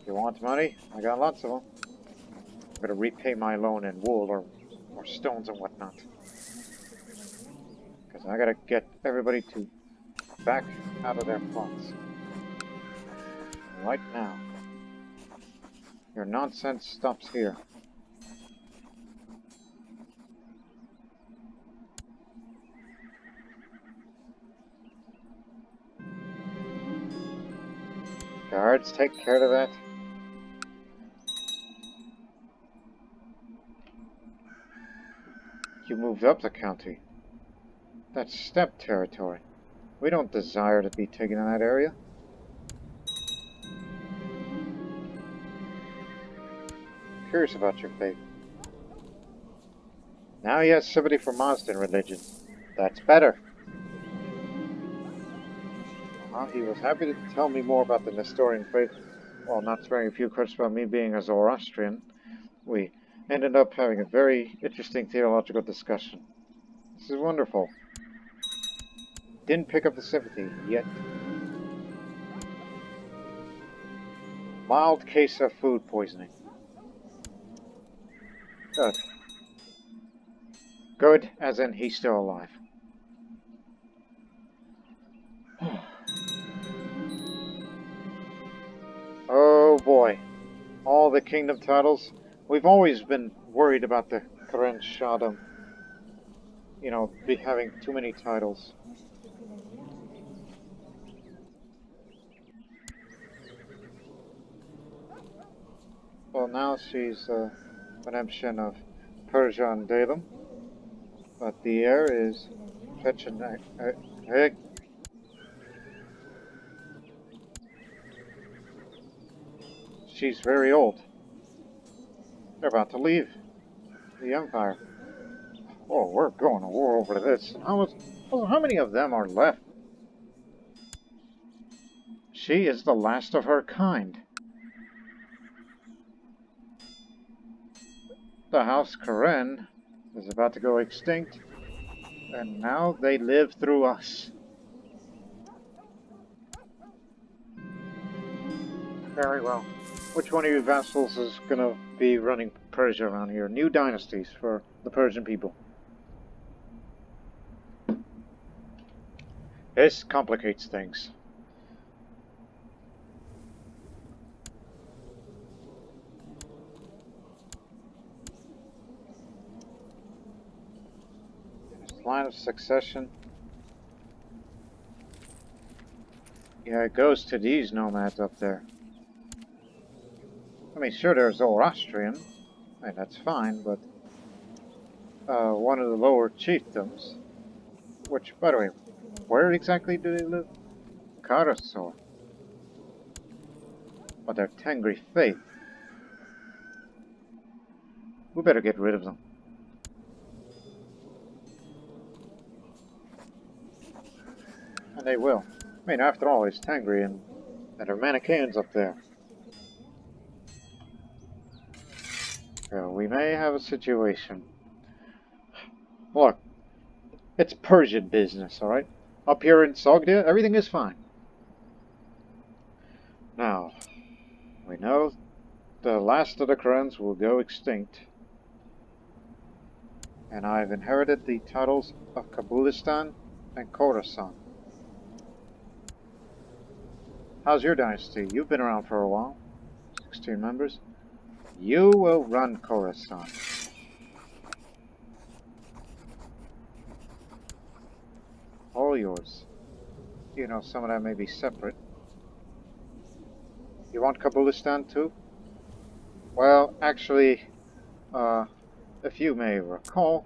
You want money? I got lots of them. I'm gonna repay my loan in wool or stones and whatnot. Because I gotta get everybody to back out of their plots. Right now. Your nonsense stops here. Guards, take care of that. You moved up the county. That's steppe territory. We don't desire to be taken in that area. Curious about your faith. Now he has sympathy for Mazdan religion. That's better. He was happy to tell me more about the Nestorian faith. While not sparing a few questions about me being a Zoroastrian, we ended up having a very interesting theological discussion. This is wonderful. Didn't pick up the sympathy yet. Mild case of food poisoning. Good. Good, as in he's still alive. Oh boy. All the kingdom titles. We've always been worried about the Karen Shadam. you know, be having too many titles. Well, now she's redemption of Persia and Dalem, but the heir is Chechen. She's very old. They're about to leave the Empire. Oh, we're going to war over this. How many of them are left? She is the last of her kind. The House Karen is about to go extinct, and now they live through us. Very well. Which one of you vassals is gonna be running Persia around here? New dynasties for the Persian people. This complicates things. Line of succession. Yeah, it goes to these nomads up there. I mean, sure, there's Zoroastrian. I mean, that's fine, but one of the lower chiefdoms, which, by the way, where exactly do they live? Karasor. But they're Tengri faith. We better get rid of them. And they will. I mean, after all, it's Tengri and there are Manichaeans up there. So we may have a situation. Look, it's Persian business, alright? Up here in Sogdia, everything is fine. Now, we know the last of the Karens will go extinct. And I've inherited the titles of Kabulistan and Khorasan. How's your dynasty? You've been around for a while. 16 members. You will run Khorasan. All yours. You know, some of that may be separate. You want Kabulistan too? Well, actually, if you may recall,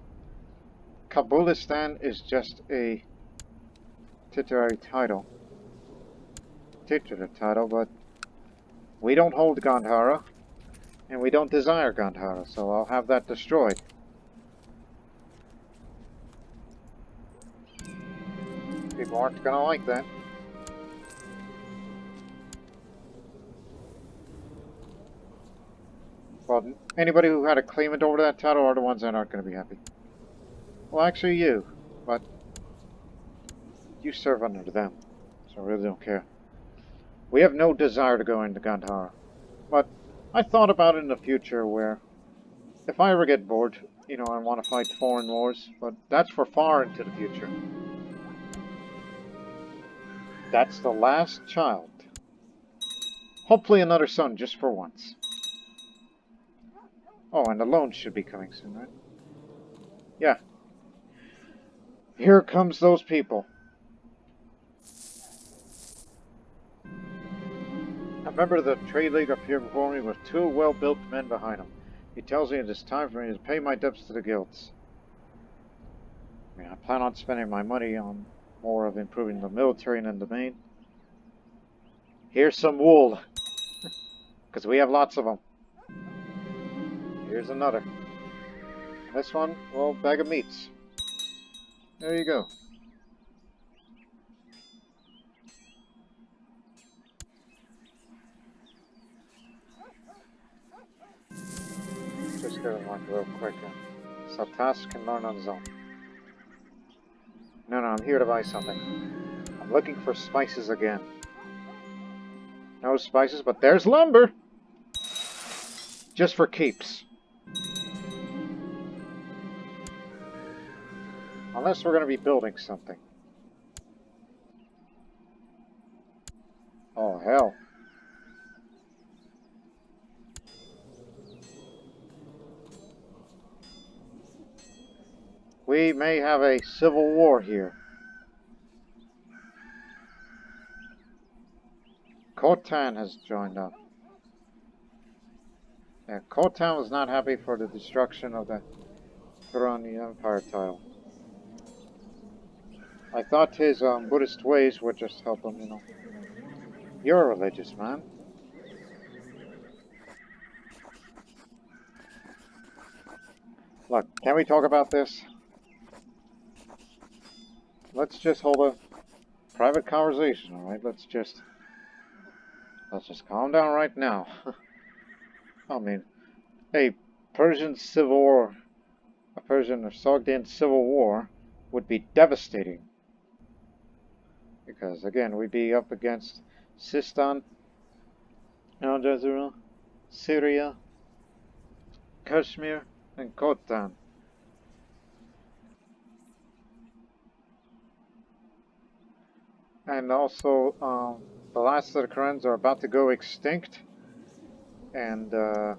Kabulistan is just a titular title, but we don't hold Gandhara, and we don't desire Gandhara, so I'll have that destroyed. People aren't gonna like that. Well, anybody who had a claimant over that title are the ones that aren't gonna be happy. Well, actually you, but you serve under them, so I really don't care. We have no desire to go into Gandhara, but I thought about it in the future where, if I ever get bored, you know, I want to fight foreign wars, but that's for far into the future. That's the last child. Hopefully another son, just for once. Oh, and the loan should be coming soon, right? Yeah. Here comes those people. A member of the Trade League up here before me with two well-built men behind him. He tells me it is time for me to pay my debts to the guilds. I mean, I plan on spending my money on more of improving the military and the domain. Here's some wool, because we have lots of them. Here's another. This one, well, bag of meats. There you go. Just get one real quick. Satas can learn on his own. No, I'm here to buy something. I'm looking for spices again. No spices, but there's lumber! Just for keeps. Unless we're going to be building something. Oh, hell. We may have a civil war here. Khotan has joined up. Yeah, Khotan was not happy for the destruction of the Durrani Empire title. I thought his Buddhist ways would just help him, you know. You're a religious man. Look, can we talk about this? Let's just hold a private conversation, alright? Let's just calm down right now. I mean, a Persian civil war, a Persian or Sogdian civil war would be devastating. Because, again, we'd be up against Sistan, Al Jazeera, Syria, Kashmir, and Khotan. And also, the last of the Karens are about to go extinct. And now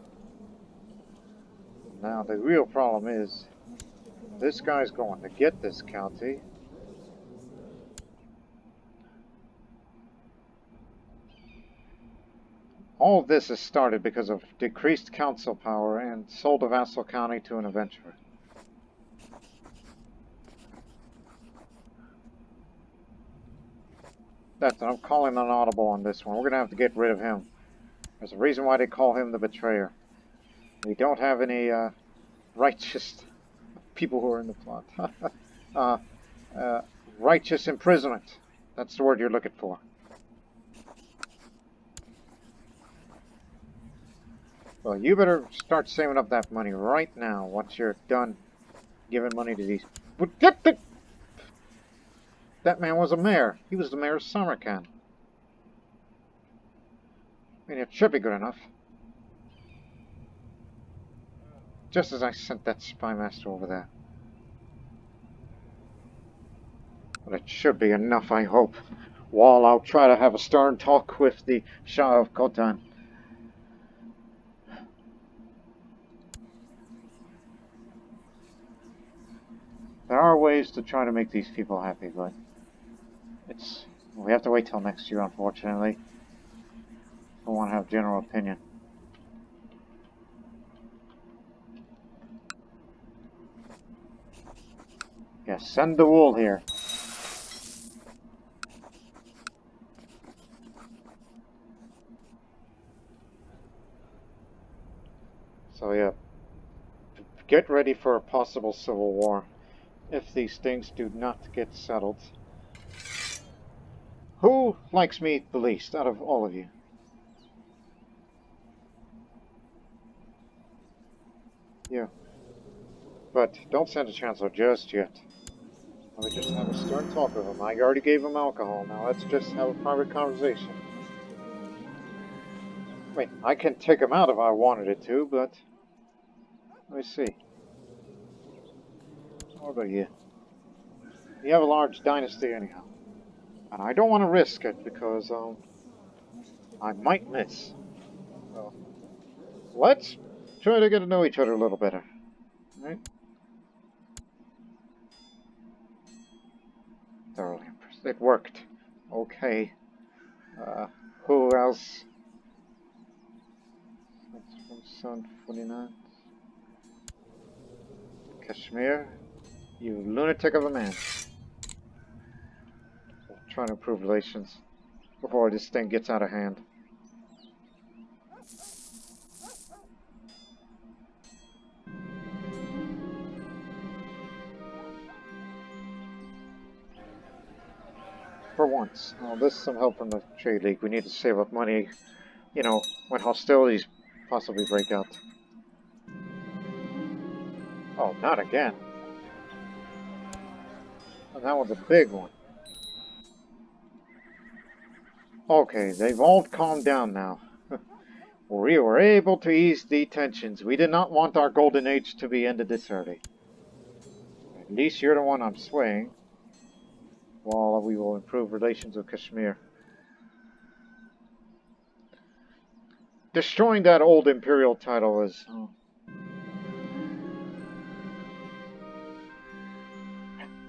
the real problem is, this guy's going to get this county. All of this has started because of decreased council power and sold a vassal county to an adventurer. That's it. I'm calling an audible on this one. We're going to have to get rid of him. There's a reason why they call him the betrayer. We don't have any righteous people who are in the plot. Righteous imprisonment. That's the word you're looking for. Well, you better start saving up that money right now once you're done giving money to these. But get the... That man was a mayor. He was the mayor of Samarkand. I mean, it should be good enough. Just as I sent that spy master over there. But it should be enough, I hope. While I'll try to have a stern talk with the Shah of Khotan. There are ways to try to make these people happy, but we have to wait till next year, unfortunately. I want to have general opinion. Yeah, send the wool here. So yeah, get ready for a possible civil war if these things do not get settled. Who likes me the least out of all of you? You. But don't send a chancellor just yet. Let me just have a stern talk with him. I already gave him alcohol. Now let's just have a private conversation. Wait, I can take him out if I wanted it to, but... Let me see. What about you? You have a large dynasty anyhow. And I don't want to risk it because, I might miss. So, let's try to get to know each other a little better. Right? Thoroughly impressed. It worked. Okay. Who else? That's from Sun 49. Kashmir. You lunatic of a man. Trying to improve relations before this thing gets out of hand. For once. Oh, this is some help from the Trade League. We need to save up money, you know, when hostilities possibly break out. Oh, not again. Oh, that one's a big one. Okay, they've all calmed down now. We were able to ease the tensions. We did not want our Golden Age to be ended this early. At least you're the one I'm swaying. While we will improve relations with Kashmir. Destroying that old imperial title is...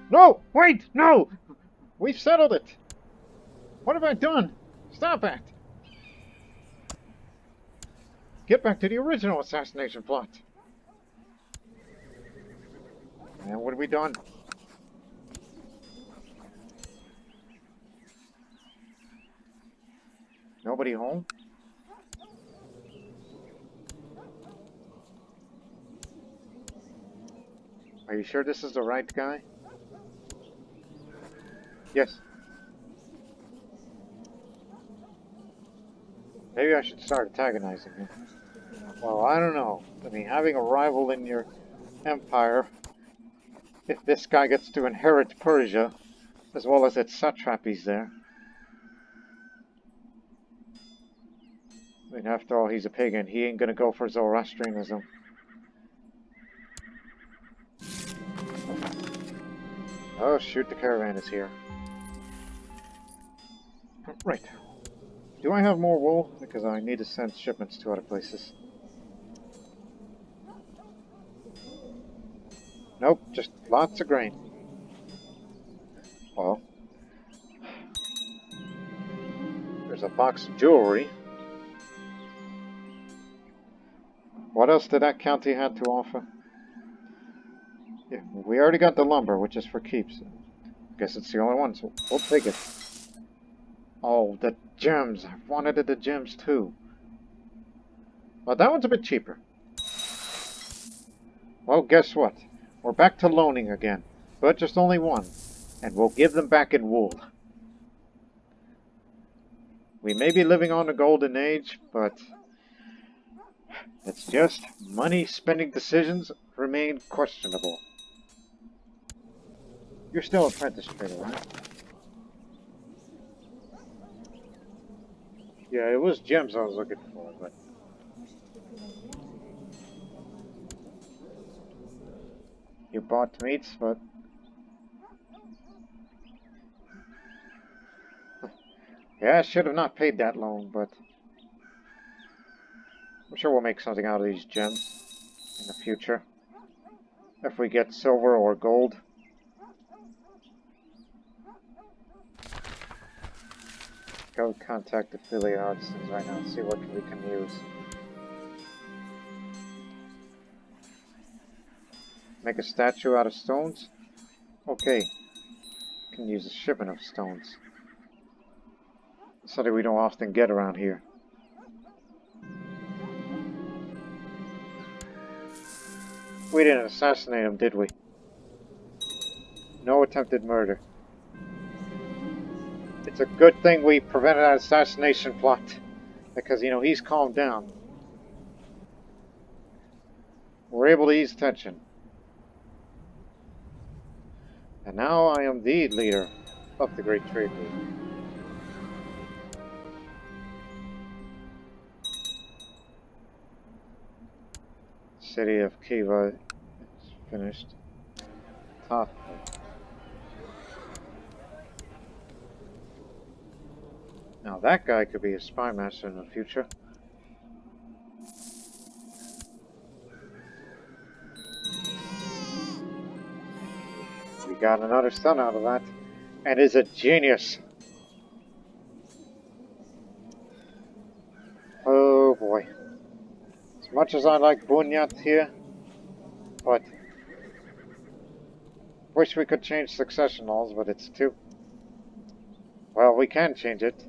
No! Wait! No! We've settled it! What have I done? Stop it! Get back to the original assassination plot. And what have we done? Nobody home? Are you sure this is the right guy? Yes. Maybe I should start antagonizing him. Well, I don't know. I mean, having a rival in your empire, if this guy gets to inherit Persia, as well as its satrapies there. I mean, after all, he's a pagan. He ain't gonna go for Zoroastrianism. Oh, shoot, the caravan is here. Right. Do I have more wool? Because I need to send shipments to other places. Nope, just lots of grain. Well, there's a box of jewelry. What else did that county have to offer? Yeah, we already got the lumber, which is for keeps. Guess it's the only one, so we'll take it. Oh, the gems. I wanted the gems too. Well, that one's a bit cheaper. Well, guess what? We're back to loaning again, but just only one. And we'll give them back in wool. We may be living on the Golden Age, but it's just money spending decisions remain questionable. You're still an apprentice trader, right? Yeah, it was gems I was looking for, but... You bought meats, but... Yeah, I should have not paid that loan, but... I'm sure we'll make something out of these gems in the future. If we get silver or gold. Go contact affiliate artisans right now and see what we can use. Make a statue out of stones? Okay. Can use a shipment of stones. Something we don't often get around here. We didn't assassinate him, did we? No attempted murder. It's a good thing we prevented that assassination plot. Because, you know, he's calmed down. We're able to ease tension. And now I am the leader of the Great Trade League. City of Kiva is finished. Top. Now that guy could be a spy master in the future. We got another son out of that. And is a genius. Oh boy. As much as I like Bunyat here, but wish we could change succession laws, but it's too... Well, we can change it.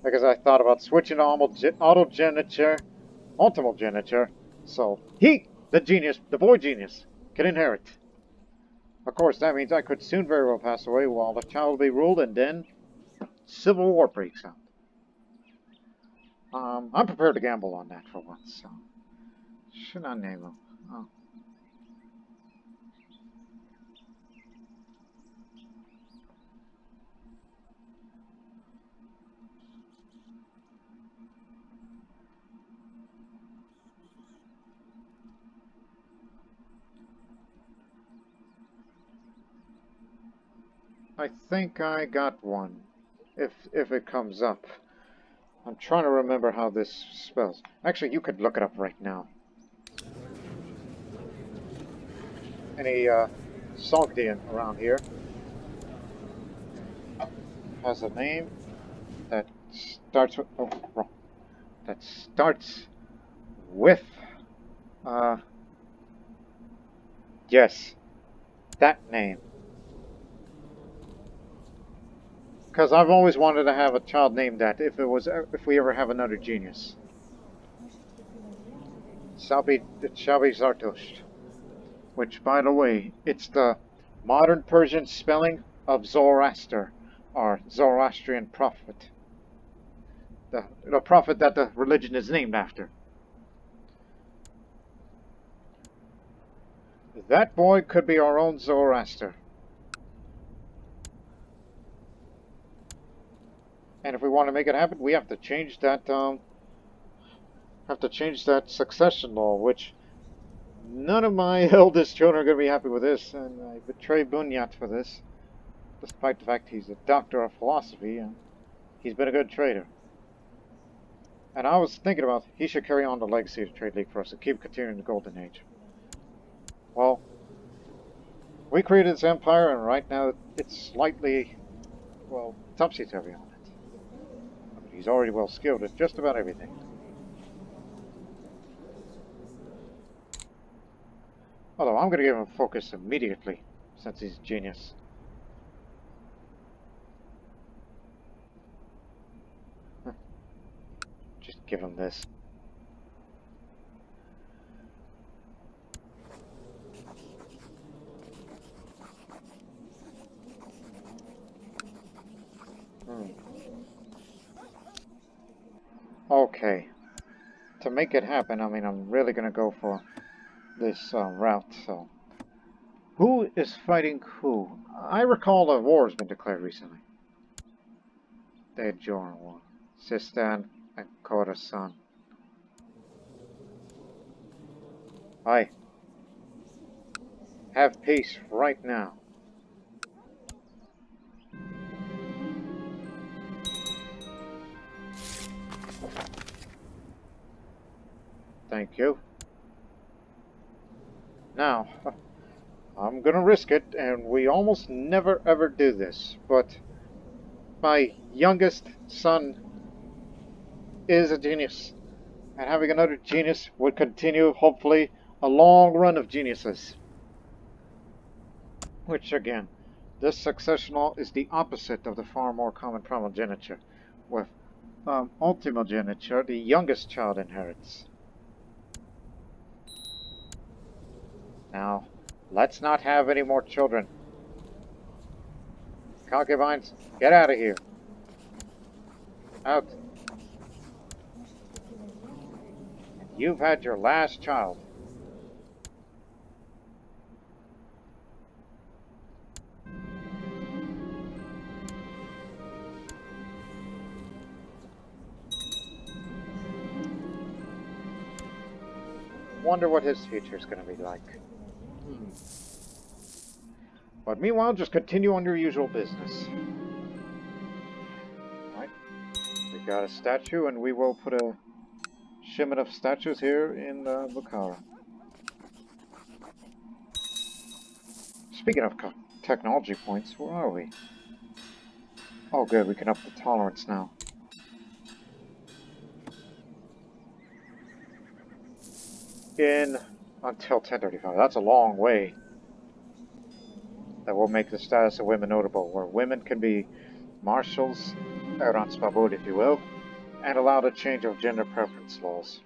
Because I thought about switching to autogeniture, ultimogeniture, so he, the genius, the boy genius, can inherit. Of course, that means I could soon very well pass away while the child will be ruled, and then civil war breaks out. I'm prepared to gamble on that for once, so... Should I name him? Oh. I think I got one, if it comes up. I'm trying to remember how this spells. Actually, you could look it up right now. Any Sogdian around here has a name that starts with wrong. That starts with uh yes, that name. Because I've always wanted to have a child named that if we ever have another genius. It shall be Zartusht. Which, by the way, it's the modern Persian spelling of Zoroaster, or Zoroastrian prophet. The prophet that the religion is named after. That boy could be our own Zoroaster. And if we want to make it happen, we have to change that succession law, which none of my eldest children are going to be happy with this, and I betray Bunyat for this, despite the fact he's a doctor of philosophy and he's been a good trader. And I was thinking about he should carry on the legacy of the Trade League for us and keep continuing the Golden Age. Well, we created this empire, and right now it's slightly, well, topsy-turvy on it. But he's already well skilled at just about everything. Although I'm going to give him focus immediately, since he's a genius. Just give him this. Okay. To make it happen, I mean, I'm really going to go for this route, so... Who is fighting who? I recall a war has been declared recently. The Joran War. Sistan and Khorasan. Aye. Have peace right now. Thank you. Now, I'm gonna risk it, and we almost never ever do this, but my youngest son is a genius, and having another genius would continue, hopefully, a long run of geniuses. Which, again, this succession law is the opposite of the far more common primogeniture. With ultimogeniture, the youngest child inherits. Now, let's not have any more children. Concubines, get out of here. Out. You've had your last child. Wonder what his future's gonna be like. But meanwhile, just continue on your usual business. Right? We got a statue, and we will put a shipment of statues here in Bukhara. Speaking of technology points, where are we? Oh good, we can up the tolerance now. In until 1035. That's a long way. That will make the status of women notable, where women can be marshals, Eran Spabud if you will, and allowed a change of gender preference laws.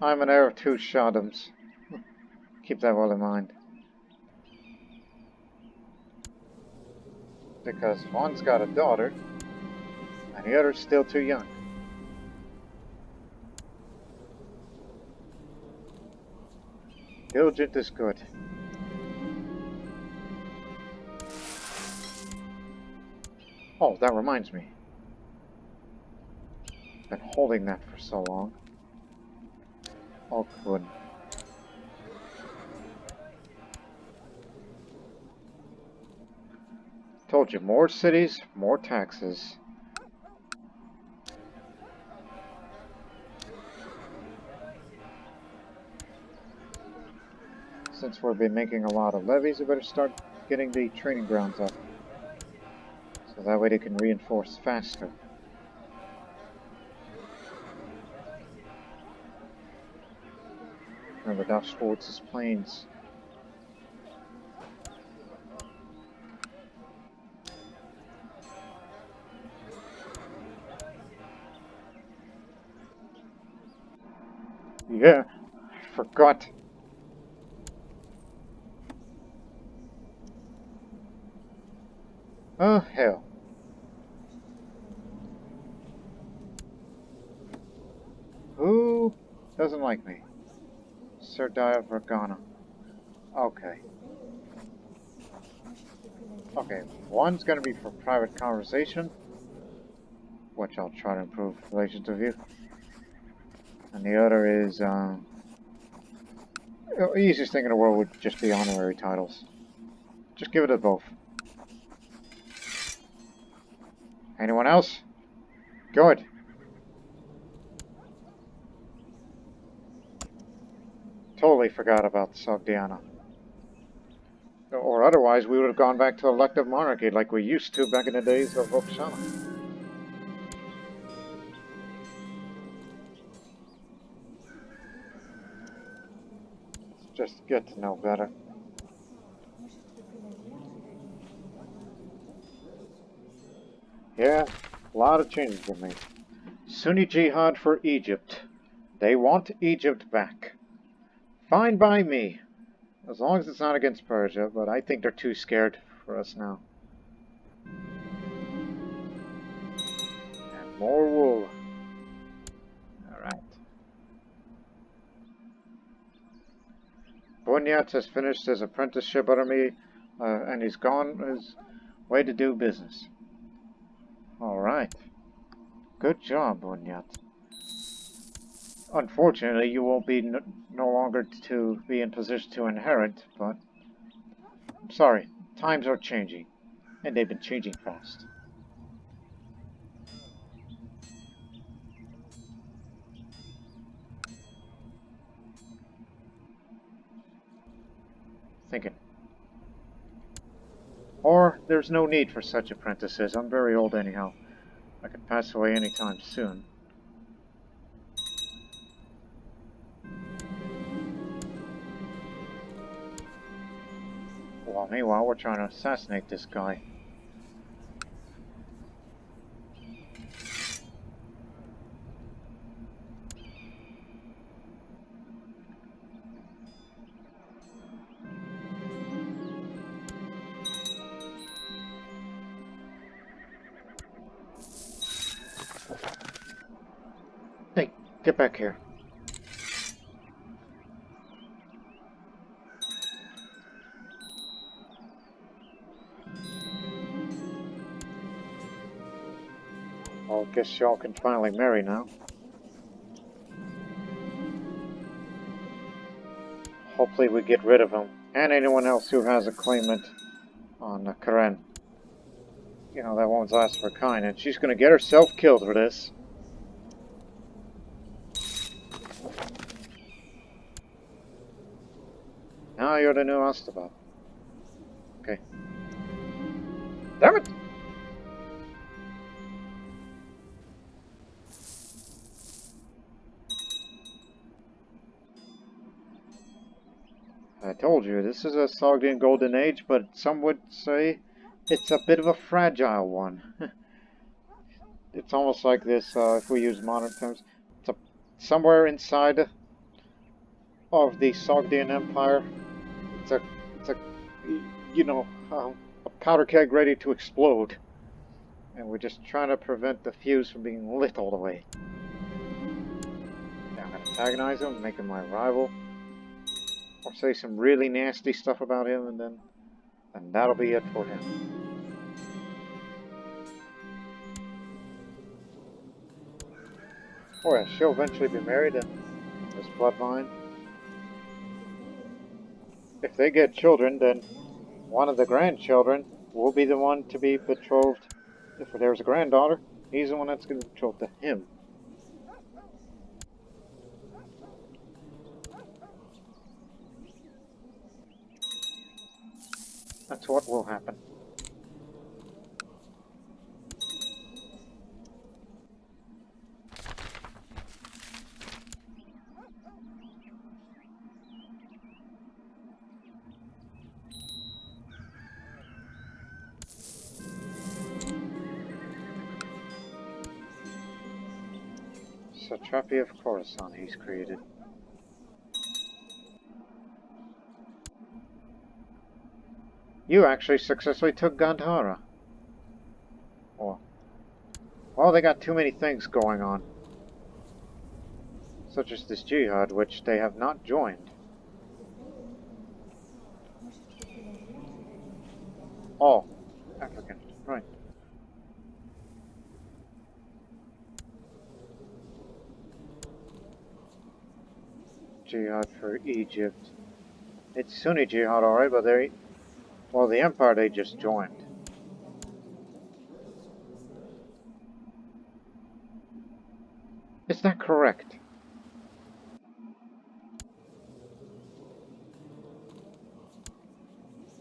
I'm an heir of 2 Shadams. Keep that well in mind. Because one's got a daughter, and the other's still too young. Diligent is good. Oh, that reminds me. Been holding that for so long. Oh, good. Told you, more cities, more taxes. Since we've been making a lot of levies, we better start getting the training grounds up. So that way they can reinforce faster. Remember, dash towards his planes. Yeah, I forgot. Oh, hell. Who doesn't like me? Sir Vergana. Okay. Okay, one's gonna be for private conversation, which I'll try to improve relations with you. And the other is, the easiest thing in the world would just be honorary titles. Just give it to both. Anyone else? Good. Totally forgot about Sogdiana. Or otherwise, we would have gone back to elective monarchy like we used to back in the days of Roxana. Let's just get to know better. Yeah, a lot of changes were made. Sunni Jihad for Egypt. They want Egypt back. Fine by me. As long as it's not against Persia, but I think they're too scared for us now. And more wool. Alright. Bunyat has finished his apprenticeship under me, and he's gone his way to do business. Alright. Good job, Bunyat. Unfortunately, you won't be no longer to be in position to inherit, but I'm sorry, times are changing, and they've been changing fast. Thinking. Or, there's no need for such apprentices. I'm very old anyhow. I could pass away anytime soon. Well, meanwhile, we're trying to assassinate this guy. Hey, get back here. Well, guess y'all can finally marry now. Hopefully we get rid of him, and anyone else who has a claimant on Karen. You know, that woman's asked for kind, and she's gonna get herself killed for this. Now you're the new Astabat. Okay. Damn it! I told you, this is a Sogdian Golden Age, but some would say it's a bit of a fragile one. It's almost like this, if we use modern terms. Somewhere inside of the Sogdian Empire, it's a, you know, a powder keg ready to explode. And we're just trying to prevent the fuse from being lit all the way. Yeah, I'm gonna antagonize him, make him my rival. Or say some really nasty stuff about him, and that'll be it for him. Oh yeah, she'll eventually be married in this bloodline. If they get children, then one of the grandchildren will be the one to be betrothed. If there's a granddaughter, he's the one that's going to be betrothed to him. That's what will happen. Satrapy of Khorasan he's created. You actually successfully took Gandhara. Oh. Well, they got too many things going on. Such as this jihad, which they have not joined. Oh, African, right. Jihad for Egypt. It's Sunni jihad, alright, but they... Well, the empire they just joined. Is that correct?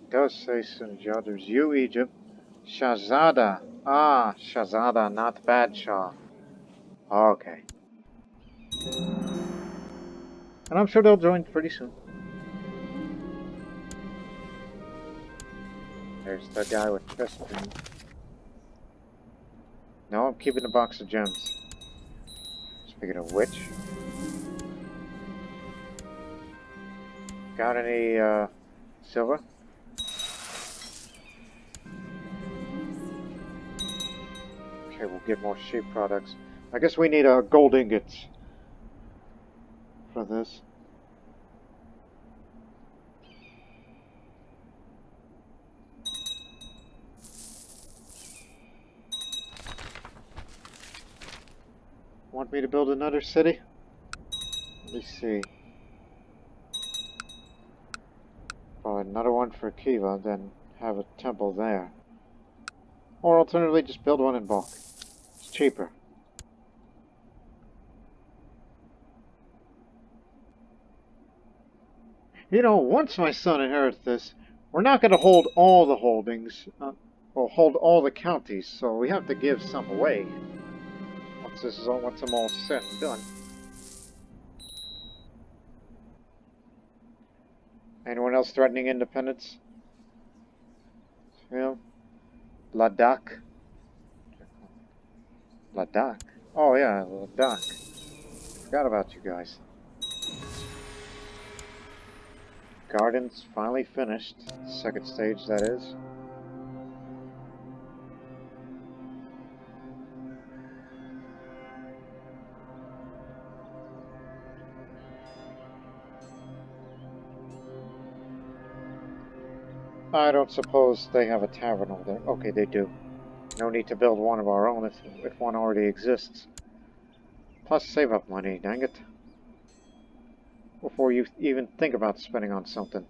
It does say Sunni jihad. There's you, Egypt. Shahzada. Ah, Shahzada, not Badshah. Okay. And I'm sure they'll join pretty soon. There's the guy with chest pain. No, I'm keeping the box of gems. Speaking of which, got any silver? Okay, we'll get more sheep products. I guess we need gold ingots for this. Want me to build another city? Let me see. Oh, another one for Kiva, then have a temple there. Or alternatively, just build one in bulk. It's cheaper. You know, once my son inherits this, we're not going to hold all the holdings, or hold all the counties, so we have to give some away. Once I'm all said and done. Anyone else threatening independence? Yeah. Ladakh. Ladakh? Oh yeah, Ladakh. Forgot about you guys. Gardens finally finished. Second stage, that is. I don't suppose they have a tavern over there. Okay, they do. No need to build one of our own if one already exists. Plus, save up money, dang it. Before you even think about spending on something.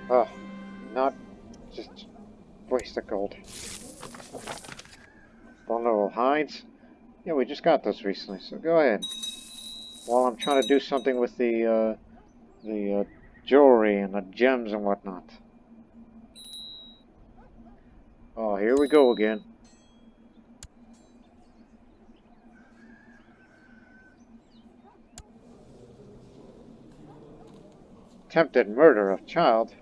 Oh, not just waste of gold. Vulnerable hides? Yeah, we just got those recently, so go ahead. While I'm trying to do something with the jewelry and the gems and whatnot. Oh, here we go again. Attempted murder of child.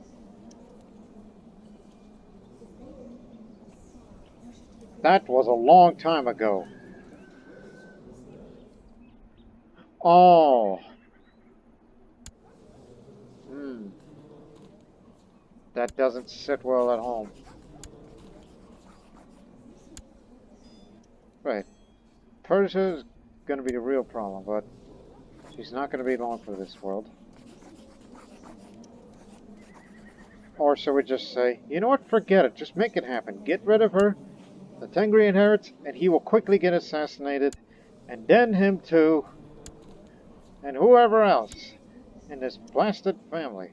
That was a long time ago. Oh. That doesn't sit well at home. Right. Persia is going to be the real problem, but she's not going to be long for this world. Or shall we just say, you know what, forget it, just make it happen. Get rid of her, the Tengri inherits, and he will quickly get assassinated, and then him too, and whoever else in this blasted family.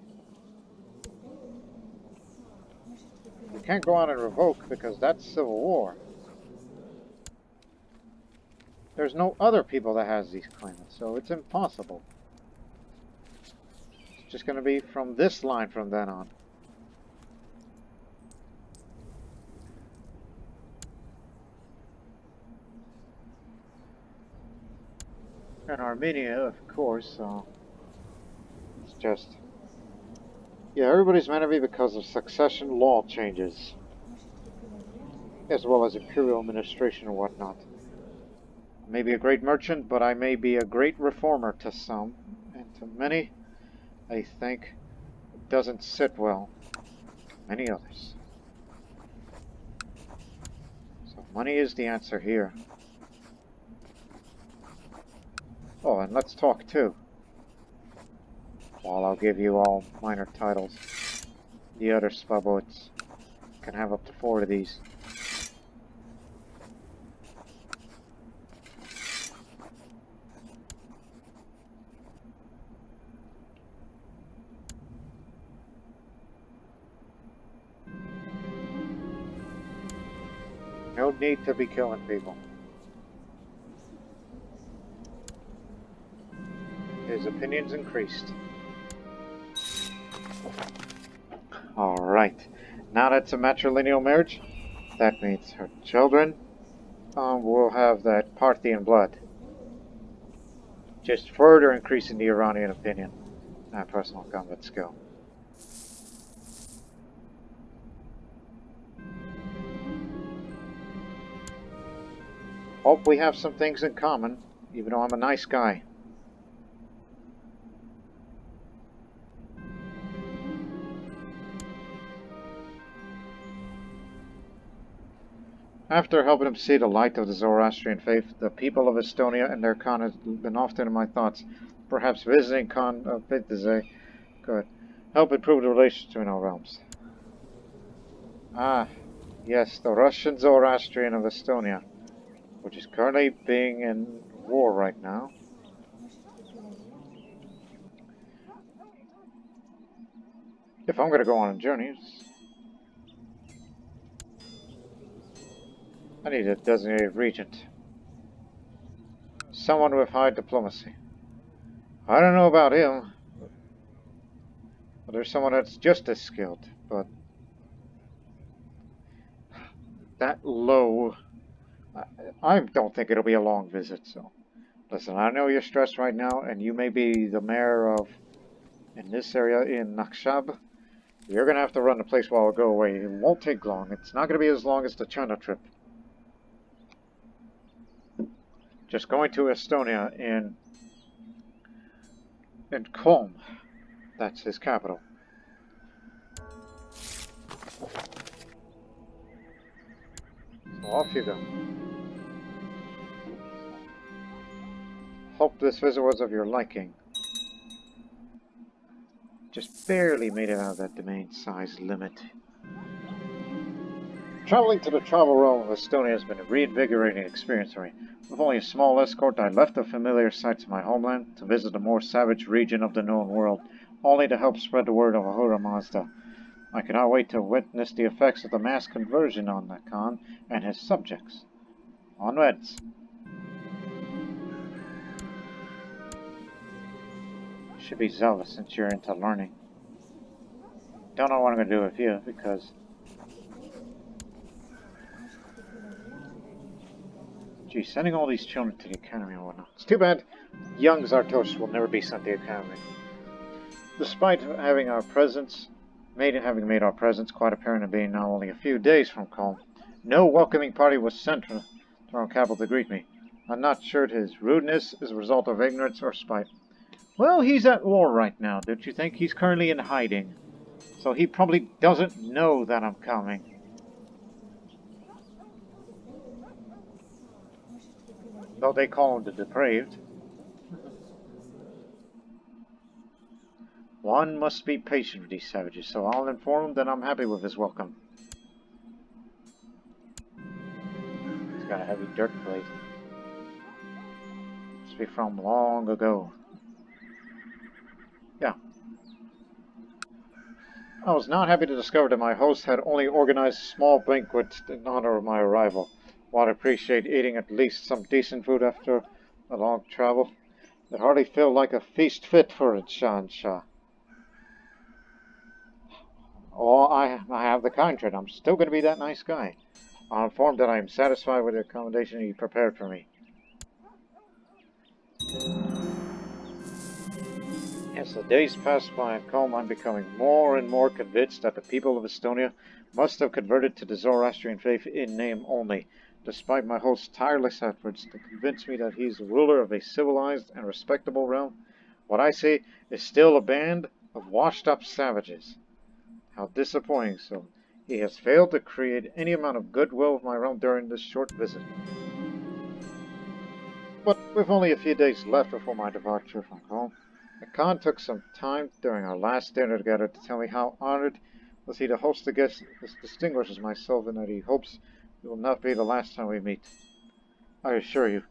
You can't go on and revoke because that's civil war. There's no other people that has these claimants, so it's impossible. It's just going to be from this line from then on. And Armenia, of course, it's just... Yeah, everybody's meant to be because of succession law changes, as well as imperial administration and whatnot. I may be a great merchant, but I may be a great reformer to some, and to many, I think, it doesn't sit well to many others. So money is the answer here. Oh, and let's talk too. While I'll give you all minor titles, the other spabots can have up to 4 of these. No need to be killing people. His opinions increased. Alright. Now that's a matrilineal marriage. That means her children will have that Parthian blood. Just further increasing the Iranian opinion and personal combat skill. Hope we have some things in common, even though I'm a nice guy. After helping him see the light of the Zoroastrian faith, the people of Estonia and their Khan have been often in my thoughts. Perhaps visiting Khan of Biteze could help improve the relations between our realms. Ah, yes, the Russian Zoroastrian of Estonia, which is currently being in war right now. If I'm going to go on journeys, I need a designated regent. Someone with high diplomacy. I don't know about him. But there's someone that's just as skilled, but that low. I don't think it'll be a long visit, so. Listen, I know you're stressed right now, and you may be the mayor of, in this area in Nakshab. You're going to have to run the place while I go away. It won't take long. It's not going to be as long as the China trip. Just going to Estonia in Kolm. That's his capital. So off you go. Hope this visit was of your liking. Just barely made it out of that domain size limit. Traveling to the travel realm of Estonia has been a reinvigorating experience for me. With only a small escort, I left the familiar sights of my homeland to visit a more savage region of the known world, only to help spread the word of Ahura Mazda. I cannot wait to witness the effects of the mass conversion on the Khan and his subjects. Onwards. You should be zealous since you're into learning. Don't know what I'm going to do with you, because... Gee, sending all these children to the academy and whatnot. It's too bad young Zartosh will never be sent to the academy. Despite having made our presence quite apparent and being now only a few days from Kolm, no welcoming party was sent from our capital to greet me. I'm not sure his rudeness is a result of ignorance or spite. Well, he's at war right now, don't you think? He's currently in hiding. So he probably doesn't know that I'm coming. Though they call him the depraved. One must be patient with these savages, so I'll inform him that I'm happy with his welcome. He's got a heavy dirt plate. Must be from long ago. Yeah. I was not happy to discover that my host had only organized a small banquet in honor of my arrival. While I appreciate eating at least some decent food after a long travel, it hardly feels like a feast fit for a Shahanshah. Oh, I have the contract. I'm still going to be that nice guy. I'm informed that I am satisfied with the accommodation you prepared for me. As the days pass by and calm, I'm becoming more and more convinced that the people of Estonia must have converted to the Zoroastrian faith in name only, despite my host's tireless efforts to convince me that he's the ruler of a civilized and respectable realm. What I see is still a band of washed-up savages. How disappointing. So he has failed to create any amount of goodwill with my realm during this short visit. But with only a few days left before my departure from home, the Khan took some time during our last dinner together to tell me how honored was he to host a guest as distinguished as myself, and that he hopes it will not be the last time we meet. I assure you,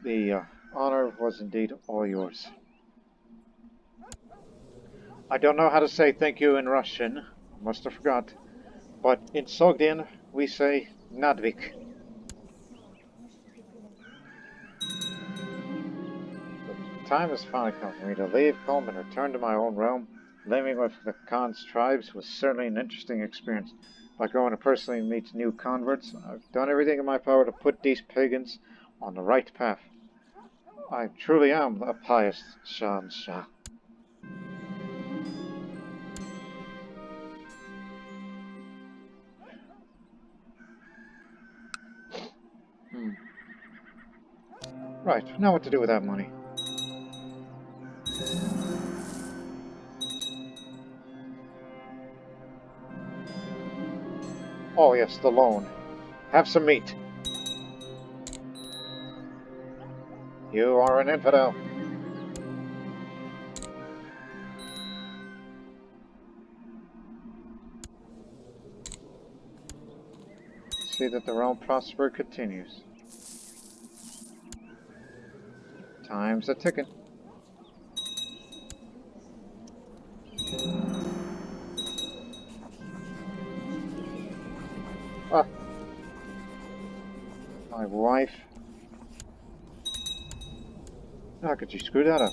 the honor was indeed all yours. I don't know how to say thank you in Russian. I must have forgot. But in Sogdian, we say Nadvik. The time has finally come for me to leave home and return to my own realm. Living with the Khan's tribes was certainly an interesting experience. By going to personally meet new converts, I've done everything in my power to put these pagans on the right path. I truly am a pious Shahanshah. Right, now what to do with that money? Oh yes, the loan. Have some meat. You are an infidel. See that the realm prosper continues. Time's a ticking. Ah, my wife. How could you screw that up?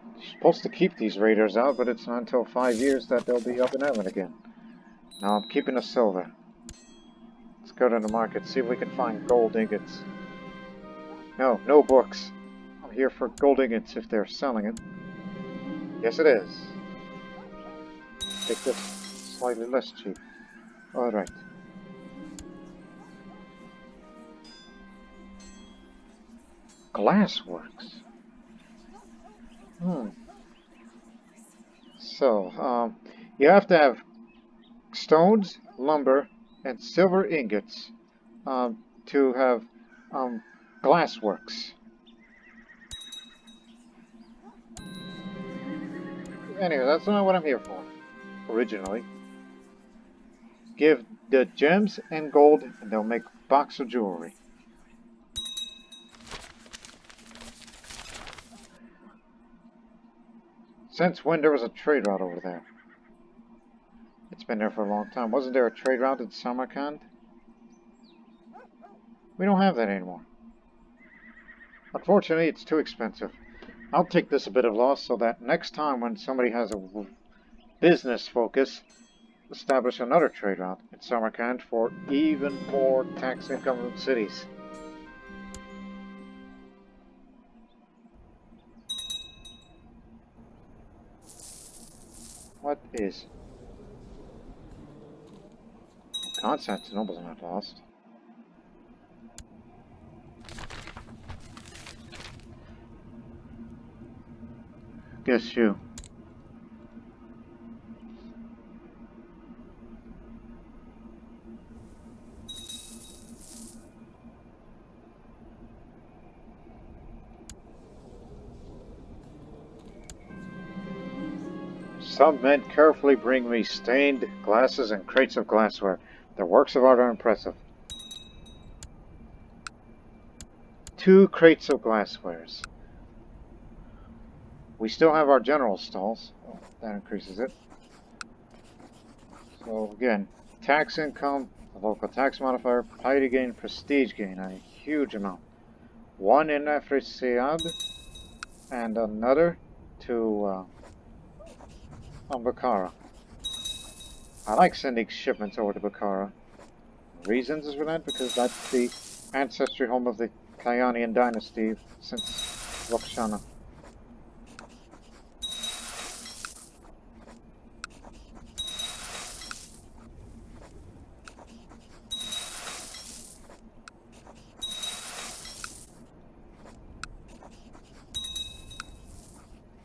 You're supposed to keep these raiders out, but it's not until 5 years that they'll be up and at it again. Now I'm keeping the silver. Let's go to the market, see if we can find gold ingots. No, no books. I'm here for gold ingots if they're selling it. Yes, it is. Take this slightly less cheap. Alright. Glassworks. So, you have to have stones, lumber, and silver ingots to have glassworks. Anyway, that's not what I'm here for, originally. Give the gems and gold, and they'll make a box of jewelry. Since when there was a trade route over there? It's been there for a long time. Wasn't there a trade route in Samarkand? We don't have that anymore. Unfortunately, it's too expensive. I'll take this a bit of loss so that next time when somebody has a business focus, establish another trade route in Samarkand for even more tax income from cities. What is? Constantinople's not lost. Guess you. Some men carefully bring me stained glasses and crates of glassware. Their works of art are impressive. 2 crates of glasswares. We still have our general stalls. Oh, that increases it. So again, tax income, a local tax modifier, piety gain, prestige gain, a huge amount. One in Afrasiab and another to Bakara. I like sending shipments over to Bakara. Reasons is for that because that's the ancestry home of the Kayanian dynasty since Rakshana.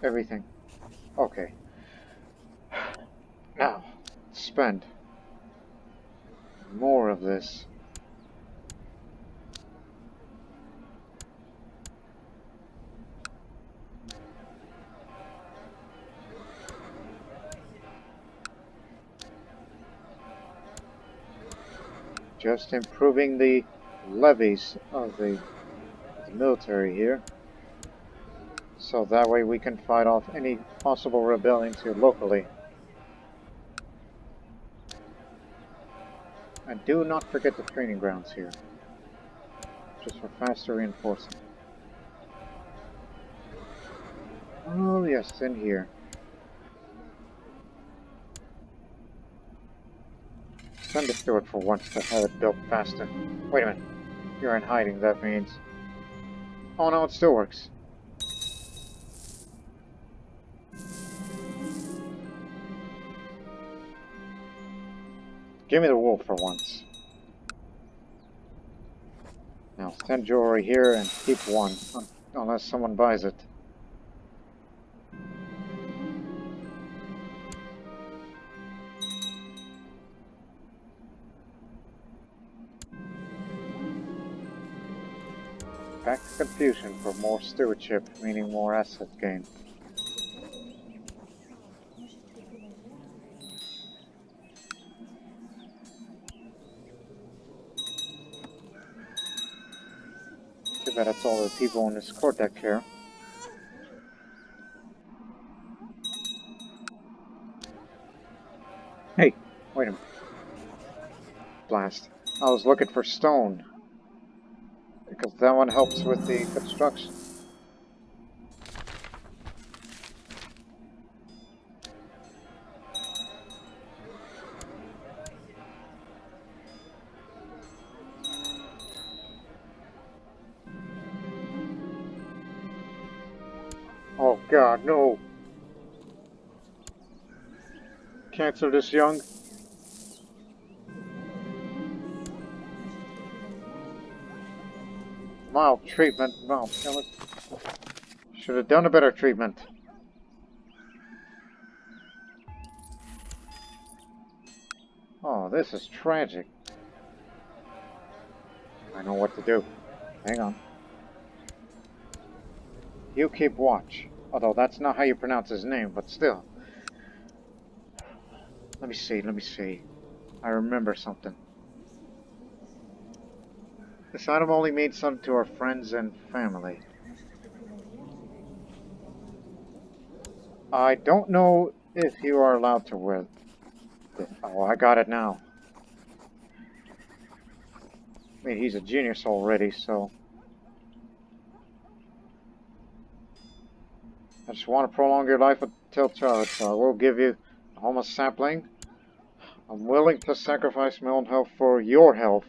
Everything. Okay. Now, spend more of this. Just improving the levies of the military here. So that way we can fight off any possible rebellions here locally. And do not forget the training grounds here. Just for faster reinforcing. Oh yes, in here. Send the steward for once to have it built faster. Wait a minute. You're in hiding, that means... Oh no, it still works. Give me the wool for once. Now send jewelry here and keep one, unless someone buys it. Back to Confucian for more stewardship, meaning more asset gain. Too bad that's all the people in this court that care. Hey, wait a minute. Blast. I was looking for stone. Because that one helps with the construction. Oh god, no! Cancer this young? Mild treatment, mild killing. Should have done a better treatment. Oh, this is tragic. I know what to do. Hang on. You keep watch. Although that's not how you pronounce his name, but still. Let me see. I remember something. This item only means something to our friends and family. I don't know if you are allowed to wear this. Oh, I got it now. I mean, he's a genius already, so... I just want to prolong your life until childhood, so I will give you a homeless sapling. I'm willing to sacrifice my own health for your health.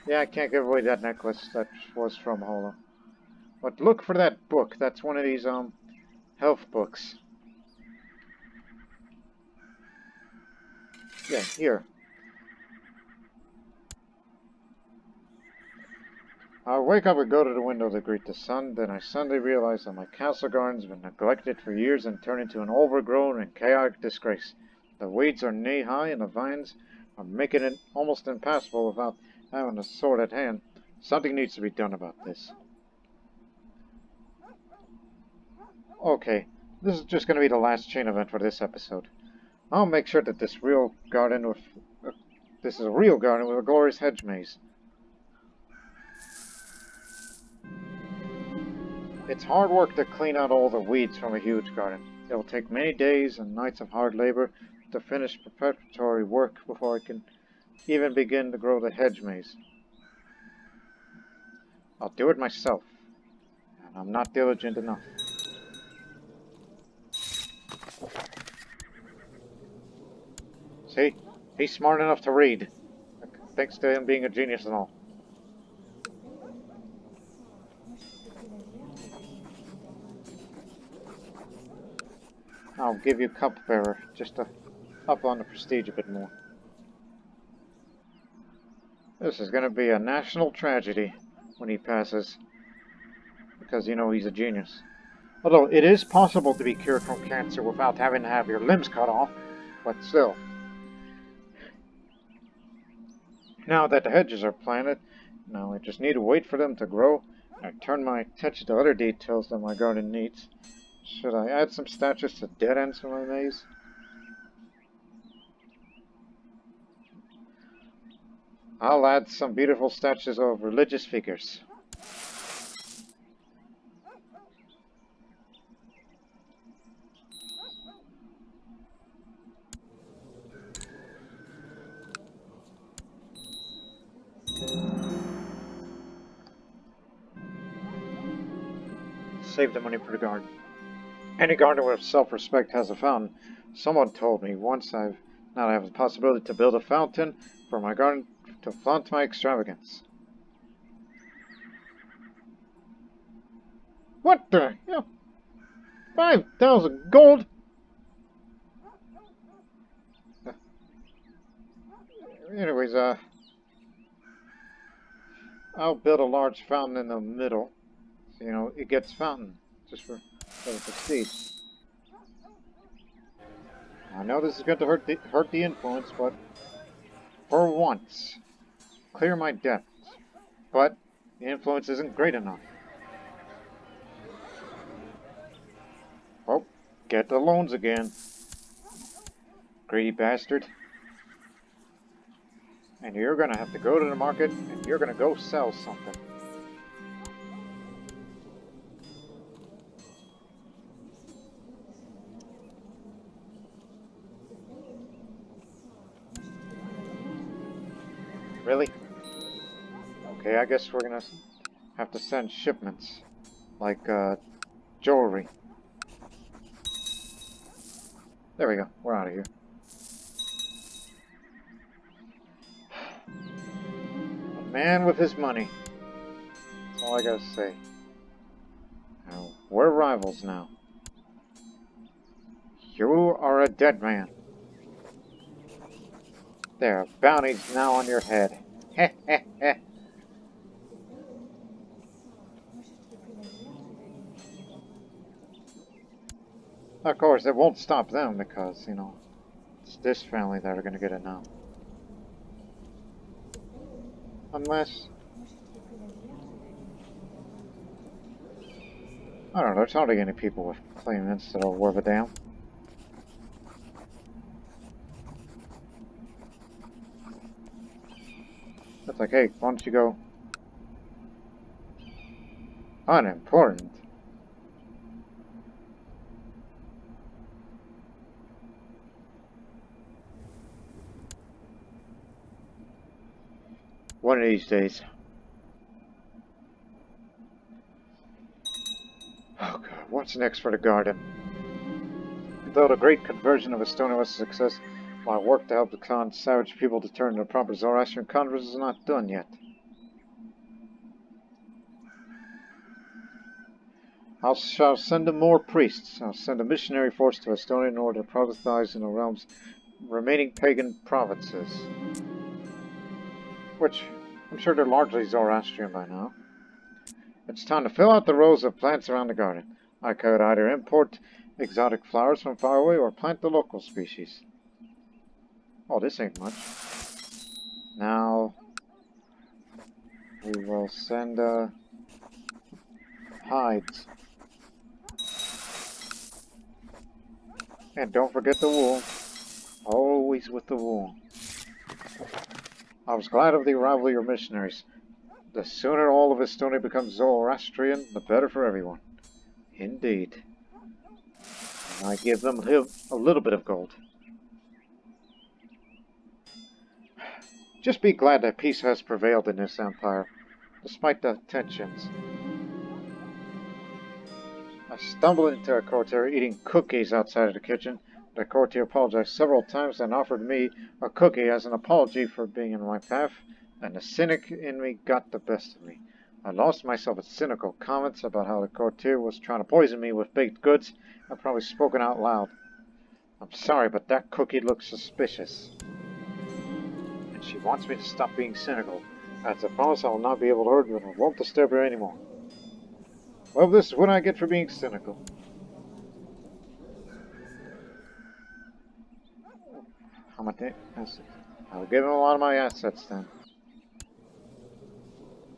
Yeah, I can't give away that necklace that was from Hola. But look for that book. That's one of these, health books. Yeah, here. I wake up and go to the window to greet the sun, then I suddenly realize that my castle garden's been neglected for years and turned into an overgrown and chaotic disgrace. The weeds are knee-high and the vines are making it almost impassable without having a sword at hand. Something needs to be done about this. Okay, This is just going to be the last chain event for this episode. I'll make sure that this is a real garden with a glorious hedge maze. It's hard work to clean out all the weeds from a huge garden. It will take many days and nights of hard labor to finish preparatory work before I can even begin to grow the hedge maze. I'll do it myself, and I'm not diligent enough. See? He's smart enough to read, thanks to him being a genius and all. I'll give you cupbearer, just to up on the prestige a bit more. This is going to be a national tragedy when he passes, because you know he's a genius. Although it is possible to be cured from cancer without having to have your limbs cut off, but still. Now that the hedges are planted, now I just need to wait for them to grow, and I turn my attention to other details that my garden needs. Should I add some statues to dead ends for my maze? I'll add some beautiful statues of religious figures. Save the money for the garden. Any garden with self-respect has a fountain. Someone told me once now I have the possibility to build a fountain for my garden to flaunt my extravagance. What the hell? 5,000 gold? Anyways, I'll build a large fountain in the middle. So, you know, it gets fountain. Just for the prestige. I know this is going to hurt the influence, but for once, clear my debts. But the influence isn't great enough. Oh, get the loans again. Greedy bastard. And you're going to have to go to the market and you're going to go sell something. Really? Okay, I guess we're going to have to send shipments. Like, jewelry. There we go. We're out of here. A man with his money. That's all I gotta say. Now, we're rivals now. You are a dead man. There are bounties now on your head. Heh heh heh. Of course, it won't stop them because, you know, it's this family that are gonna get it now. Unless... I don't know, there's hardly any people with claimants that are worth a damn. It's like, hey, why don't you go... Unimportant. One of these days. Oh god, what's next for the garden? Though the great conversion of Estonia was a success, my work to help the clan's savage people to turn to proper Zoroastrian converts is not done yet. Shall send them more priests. I'll send a missionary force to Estonia in order to proselytize in the realm's remaining pagan provinces. Which, I'm sure they're largely Zoroastrian by now. It's time to fill out the rows of plants around the garden. I could either import exotic flowers from far away or plant the local species. Oh, this ain't much. Now, we will send, hides. And don't forget the wool. Always with the wool. I was glad of the arrival of your missionaries. The sooner all of Estonia becomes Zoroastrian, the better for everyone. Indeed. And I give them a little bit of gold. Just be glad that peace has prevailed in this empire, despite the tensions. I stumbled into a courtier eating cookies outside of the kitchen. The courtier apologized several times and offered me a cookie as an apology for being in my path, and the cynic in me got the best of me. I lost myself with cynical comments about how the courtier was trying to poison me with baked goods. I probably spoken out loud. I'm sorry, but that cookie looks suspicious. And she wants me to stop being cynical. As a promise, I will not be able to hurt her, and I won't disturb her anymore. Well, this is what I get for being cynical. How much assets? I'll give him a lot of my assets then.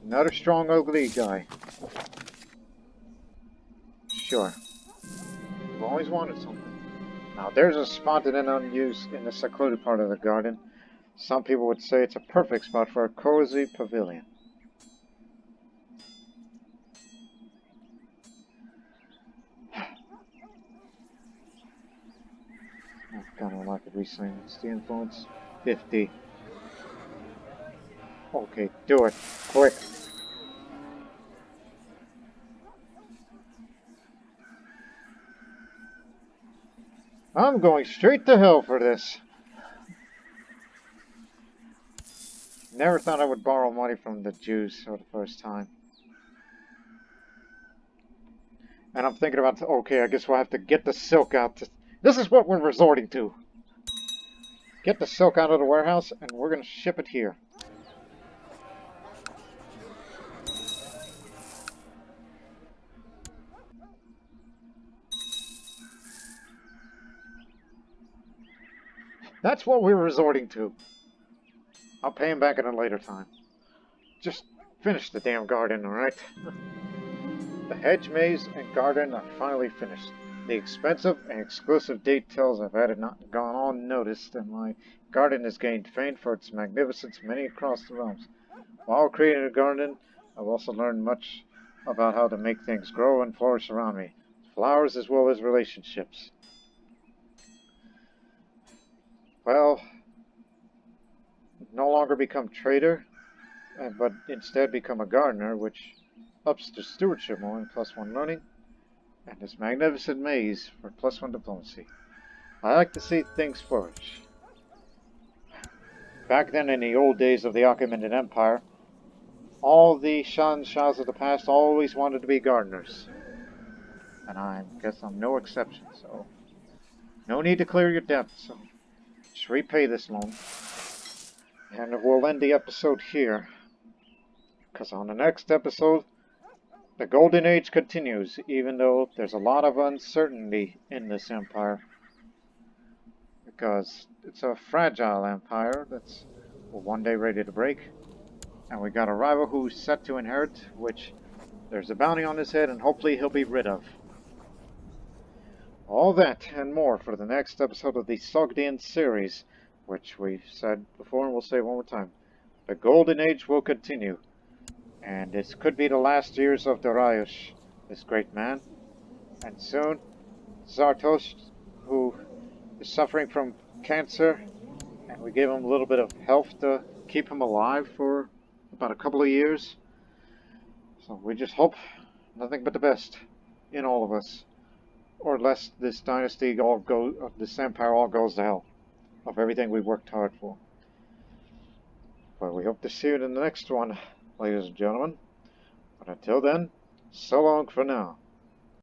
Another strong, ugly guy. Sure. I've always wanted something. Now, there's a spot that is unused in the secluded part of the garden. Some people would say it's a perfect spot for a cozy pavilion. I've got a market recently. What's the influence? 50. Okay, do it. Quick. I'm going straight to hell for this. Never thought I would borrow money from the Jews for the first time. And I'm thinking about, okay, I guess we'll have to get the silk out. This is what we're resorting to. Get the silk out of the warehouse, and we're going to ship it here. That's what we're resorting to. I'll pay him back at a later time. Just finish the damn garden, alright? The hedge maze and garden are finally finished. The expensive and exclusive details I've added not gone unnoticed, and my garden has gained fame for its magnificence many across the realms. While creating a garden, I've also learned much about how to make things grow and flourish around me. Flowers as well as relationships. Well, no longer become trader, but instead become a gardener, which ups the stewardship more and +1 learning, and this magnificent maze for +1 diplomacy. I like to see things flourish. Back then in the old days of the Achaemenid Empire, all the Shahanshahs of the past always wanted to be gardeners. And I guess I'm no exception, so no need to clear your debt, so just repay this loan. And we'll end the episode here, because on the next episode, the Golden Age continues, even though there's a lot of uncertainty in this empire. Because it's a fragile empire that's one day ready to break. And we got a rival who's set to inherit, which there's a bounty on his head, and hopefully he'll be rid of. All that and more for the next episode of the Sogdian series, which we've said before and we'll say one more time. The Golden Age will continue. And this could be the last years of Dariush, this great man. And soon, Zartosh, who is suffering from cancer, and we gave him a little bit of health to keep him alive for about a couple of years. So we just hope nothing but the best in all of us. Or lest this dynasty this empire all goes to hell, of everything we worked hard for. But we hope to see you in the next one, ladies and gentlemen. But until then, so long for now.